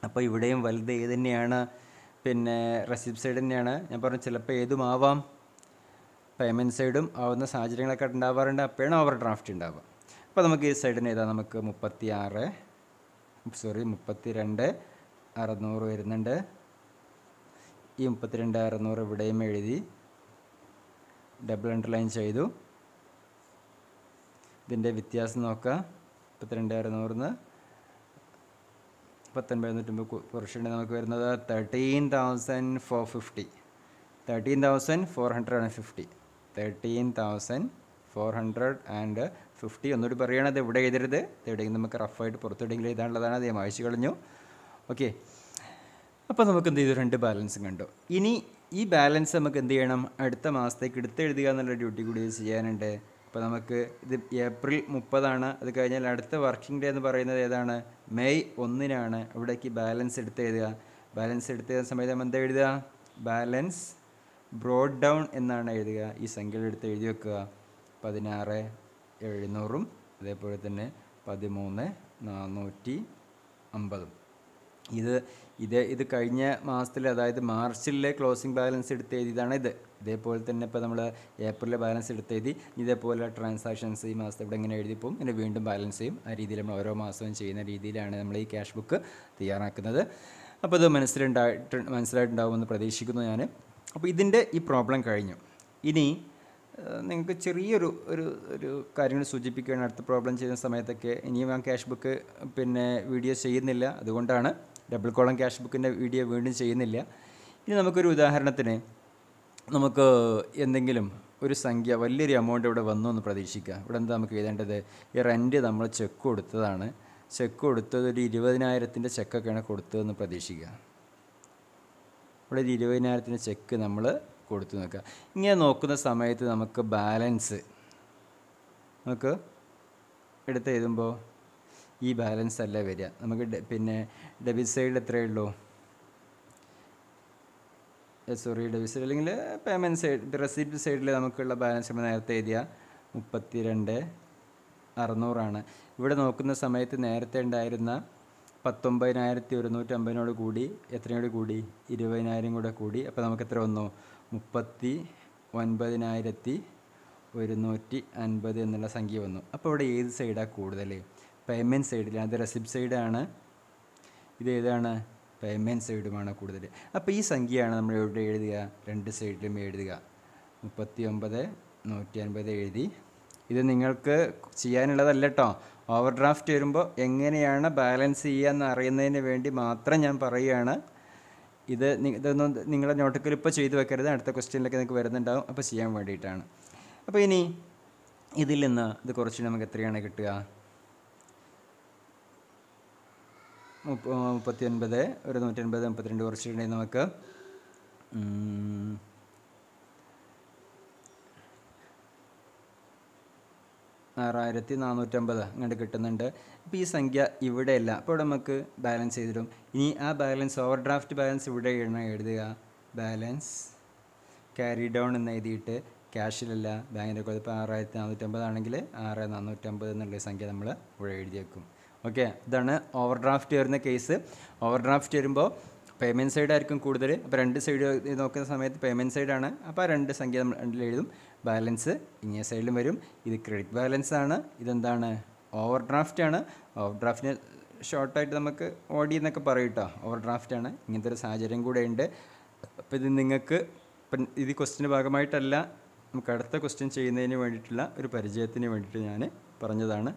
Speaker 1: അപ്പോൾ ഇവിടെയും വലുത് ഏത് തന്നെയാണ്? റെസിപ്റ്റ് സൈഡ് തന്നെയാണ്. ഞാൻ പറഞ്ഞു ചിലപ്പോൾ ഏതുമാവാം. പേയ്മെൻറ്റ് സൈഡും ആവുന്ന സാഹചര്യങ്ങളൊക്കെ ഉണ്ടാവാറുണ്ട്. അപ്പോഴാണ് ഓവർ ഡ്രാഫ്റ്റ് ഉണ്ടാവുക. അപ്പോൾ നമുക്ക് ഈ സൈഡിന് ഏതാ? നമുക്ക് 32,600 വരുന്നുണ്ട്. ഈ 32,600 ഇവിടെയും എഴുതി ഡബിൾ അണ്ടർലൈൻ ചെയ്തു. ഇതിൻ്റെ വ്യത്യാസം നോക്കുക. 32,600 19,150 കുറച്ചുണ്ടെങ്കിൽ നമുക്ക് വരുന്നത് 13,450. 13,450 13,450. ഒന്നുകൂടി പറയുകയാണത് ഇവിടെ എഴുതരുത്. എവിടെയെങ്കിലും നമുക്ക് റഫായിട്ട് പുറത്തെവിടെയെങ്കിലും എഴുതാനുള്ളതാണ്. അത് ഞാൻ വായിച്ചു കളഞ്ഞു. ഓക്കെ. അപ്പോൾ നമുക്ക് എന്ത് ചെയ്തു? രണ്ട് ബാലൻസും കണ്ടു. ഇനി ഈ ബാലൻസ് നമുക്ക് എന്ത് ചെയ്യണം? അടുത്ത മാസത്തേക്ക് എടുത്തെഴുതുക എന്നുള്ള ഡ്യൂട്ടി കൂടി ചെയ്യാനുണ്ട്. അപ്പോൾ നമുക്ക് ഇത് ഏപ്രിൽ 30 അത് കഴിഞ്ഞാൽ അടുത്ത വർക്കിംഗ് ഡേ എന്ന് പറയുന്നത് ഏതാണ്? മെയ് 1 ഇവിടേക്ക് ബാലൻസ് എടുത്തെഴുതുക. ബാലൻസ് എടുത്തെഴുതുന്ന സമയത്ത് നമ്മൾ എന്താ എഴുതുക? ബാലൻസ് ബ്രോഡ് ഡൗൺ എന്നാണ് എഴുതുക. ഈ സംഖ്യകൾ എടുത്ത് എഴുതി വെക്കുക. 16,700 അതേപോലെ തന്നെ 13,450. ഇത് കഴിഞ്ഞ മാസത്തിൽ, അതായത് മാർച്ചിലെ ക്ലോസിംഗ് ബാലൻസ് എടുത്ത് എഴുതിയതാണ് ഇത്. ഇതേപോലെ തന്നെ ഇപ്പോൾ നമ്മൾ ഏപ്രിലെ ബാലൻസ് എടുത്ത് എഴുതി. ഇതേപോലെ ട്രാൻസാക്ഷൻസ് ഈ മാസത്തെ ഇവിടെ ഇങ്ങനെ എഴുതിപ്പോവും. ഇങ്ങനെ വീണ്ടും ബാലൻസ് ചെയ്യും. ആ രീതിയിൽ നമ്മൾ ഓരോ മാസവും ചെയ്യുന്ന രീതിയിലാണ് നമ്മൾ ഈ ക്യാഷ് ബുക്ക് തയ്യാറാക്കുന്നത്. അപ്പോൾ ഇത് മനസ്സിലായിട്ടുണ്ടാവുമെന്ന് പ്രതീക്ഷിക്കുന്നു ഞാൻ. അപ്പോൾ ഇതിൻ്റെ ഈ പ്രോബ്ലം കഴിഞ്ഞു. ഇനി നിങ്ങൾക്ക് ചെറിയൊരു കാര്യങ്ങൾ സൂചിപ്പിക്കുകയാണ്. അടുത്ത പ്രോബ്ലം ചെയ്യുന്ന സമയത്തൊക്കെ ഇനിയും ഞാൻ ക്യാഷ് ബുക്ക് വീഡിയോ ചെയ്യുന്നില്ല. അതുകൊണ്ടാണ് ഡബിൾ കോളം ക്യാഷ് ബുക്കിൻ്റെ വീഡിയോ വീണ്ടും ചെയ്യുന്നില്ല. ഇനി നമുക്കൊരു ഉദാഹരണത്തിന് നമുക്ക് എന്തെങ്കിലും ഒരു സംഖ്യ, വലിയൊരു എമൗണ്ട് ഇവിടെ വന്നു എന്ന് പ്രതീക്ഷിക്കുക. ഇവിടെ എന്താ നമുക്ക് എഴുതേണ്ടത്? ഈ റെൻറ്റ് നമ്മൾ ചെക്ക് കൊടുത്തതാണ്. ചെക്ക് കൊടുത്തത് ഒരു 20,000 ചെക്കൊക്കെയാണ് കൊടുത്തതെന്ന് പ്രതീക്ഷിക്കുക. ഇവിടെ 20,000 ചെക്ക് നമ്മൾ കൊടുത്തു നോക്കുക. ഇങ്ങനെ നോക്കുന്ന സമയത്ത് നമുക്ക് ബാലൻസ് നമുക്ക് എടുത്ത് എഴുതുമ്പോൾ ഈ ബാലൻസ് അല്ല വരിക. നമുക്ക് ഡെബിറ്റ് സൈഡിൽ എത്രയേ ഉള്ളൂ? ഡെബിറ്റ് സൈഡ് അല്ലെങ്കിൽ പേയ്മെൻറ്റ് സൈഡ്, റെസിപ്റ്റ് സൈഡിൽ നമുക്കുള്ള ബാലൻസ് നമ്മൾ നേരത്തെ എഴുതിയ 32,600 ഇവിടെ നോക്കുന്ന സമയത്ത് നേരത്തെ ഉണ്ടായിരുന്ന 19,150 കൂടി എത്രയോട് കൂടി? 20,000 കൂടെ കൂടി. അപ്പോൾ നമുക്ക് എത്ര വന്നു? 39,150 എന്നുള്ള സംഖ്യ വന്നു. അപ്പോൾ ഇവിടെ ഏത് സൈഡാണ് കൂടുതൽ? പേയ്മെൻറ്റ് സൈഡിലാണ്. അത് റെസിപ്റ്റ് സൈഡാണ്. ഇത് ഏതാണ്? പേയ്മെൻറ്റ് സൈഡുമാണ് കൂടുതൽ. അപ്പോൾ ഈ സംഖ്യയാണ് നമ്മൾ ഇവിടെ എഴുതുക. രണ്ട് സൈഡിലും എഴുതുക. 39,150 എഴുതി. ഇത് നിങ്ങൾക്ക് ചെയ്യാനുള്ളതല്ല കേട്ടോ. ഓവർ ഡ്രാഫ്റ്റ് വരുമ്പോൾ എങ്ങനെയാണ് ബാലൻസ് ചെയ്യുകയെന്ന് അറിയുന്നതിന് വേണ്ടി മാത്രം ഞാൻ പറയുകയാണ്. ഇതൊന്നും നിങ്ങളുടെ നോട്ടിക്കൽ ഇപ്പോൾ ചെയ്തു വെക്കരുത്. അടുത്ത ക്വസ്റ്റ്യനിലൊക്കെ നിങ്ങൾക്ക് വരുന്നുണ്ടാവും. അപ്പോൾ ചെയ്യാൻ വേണ്ടിയിട്ടാണ്. അപ്പോൾ ഇനി ഇതിൽ നിന്ന് ഇത് കുറച്ച് നമുക്ക് എത്രയാണ് കിട്ടുക? 39, ഒരു 150, 32 കുറച്ചിട്ടുണ്ടെങ്കിൽ നമുക്ക് 6450 അങ്ങോട്ട് കിട്ടുന്നുണ്ട്. അപ്പോൾ ഈ സംഖ്യ ഇവിടെയല്ല, അപ്പോൾ ഇവിടെ നമുക്ക് ബാലൻസ് ചെയ്തിടും. ഇനി ആ ബാലൻസ് ഓവർ ഡ്രാഫ്റ്റ് ബാലൻസ് ഇവിടെ എഴുതുക. ബാലൻസ് ക്യാരി ഡൗൺ എന്ന് എഴുതിയിട്ട് ക്യാഷിലല്ല ബാങ്കിൻ്റെ കൊടുത്ത്. ഇപ്പോൾ 6450 ആണെങ്കിൽ 6450 എന്നുള്ള സംഖ്യ നമ്മൾ ഇവിടെ എഴുതി വെക്കും. ഓക്കെ, ഇതാണ് ഓവർ ഡ്രാഫ്റ്റ് വരുന്ന കേസ്. ഓവർ ഡ്രാഫ്റ്റ് വരുമ്പോൾ പേയ്മെൻറ്റ് സൈഡ് ആയിരിക്കും കൂടുതൽ. അപ്പോൾ രണ്ട് സൈഡ് നോക്കുന്ന സമയത്ത് പേയ്മെൻറ്റ് സൈഡാണ്. അപ്പോൾ ആ രണ്ട് സംഖ്യ നമ്മൾ രണ്ടിൽ എഴുതും. ബാലൻസ് ഇങ്ങനെ സൈഡിലും വരും. ഇത് ക്രെഡിറ്റ് ബാലൻസ് ആണ്. ഇതെന്താണ്? ഓവർ ഡ്രാഫ്റ്റ് ആണ്. ഓവർ ഡ്രാഫ്റ്റിന് ഷോർട്ടായിട്ട് നമുക്ക് ഓടി എന്നൊക്കെ പറയും കേട്ടോ. ഓവർ ഡ്രാഫ്റ്റ് ആണ്. ഇങ്ങനത്തെ ഒരു സാഹചര്യം കൂടെ ഉണ്ട്. അപ്പോൾ ഇത് നിങ്ങൾക്ക് ഇപ്പം ഇത് ക്വസ്റ്റിൻ്റെ ഭാഗമായിട്ടല്ല, നമുക്ക് അടുത്ത ക്വസ്റ്റ്യൻ ചെയ്യുന്നതിന് വേണ്ടിയിട്ടുള്ള ഒരു പരിചയത്തിന് വേണ്ടിയിട്ട് ഞാൻ പറഞ്ഞതാണ്.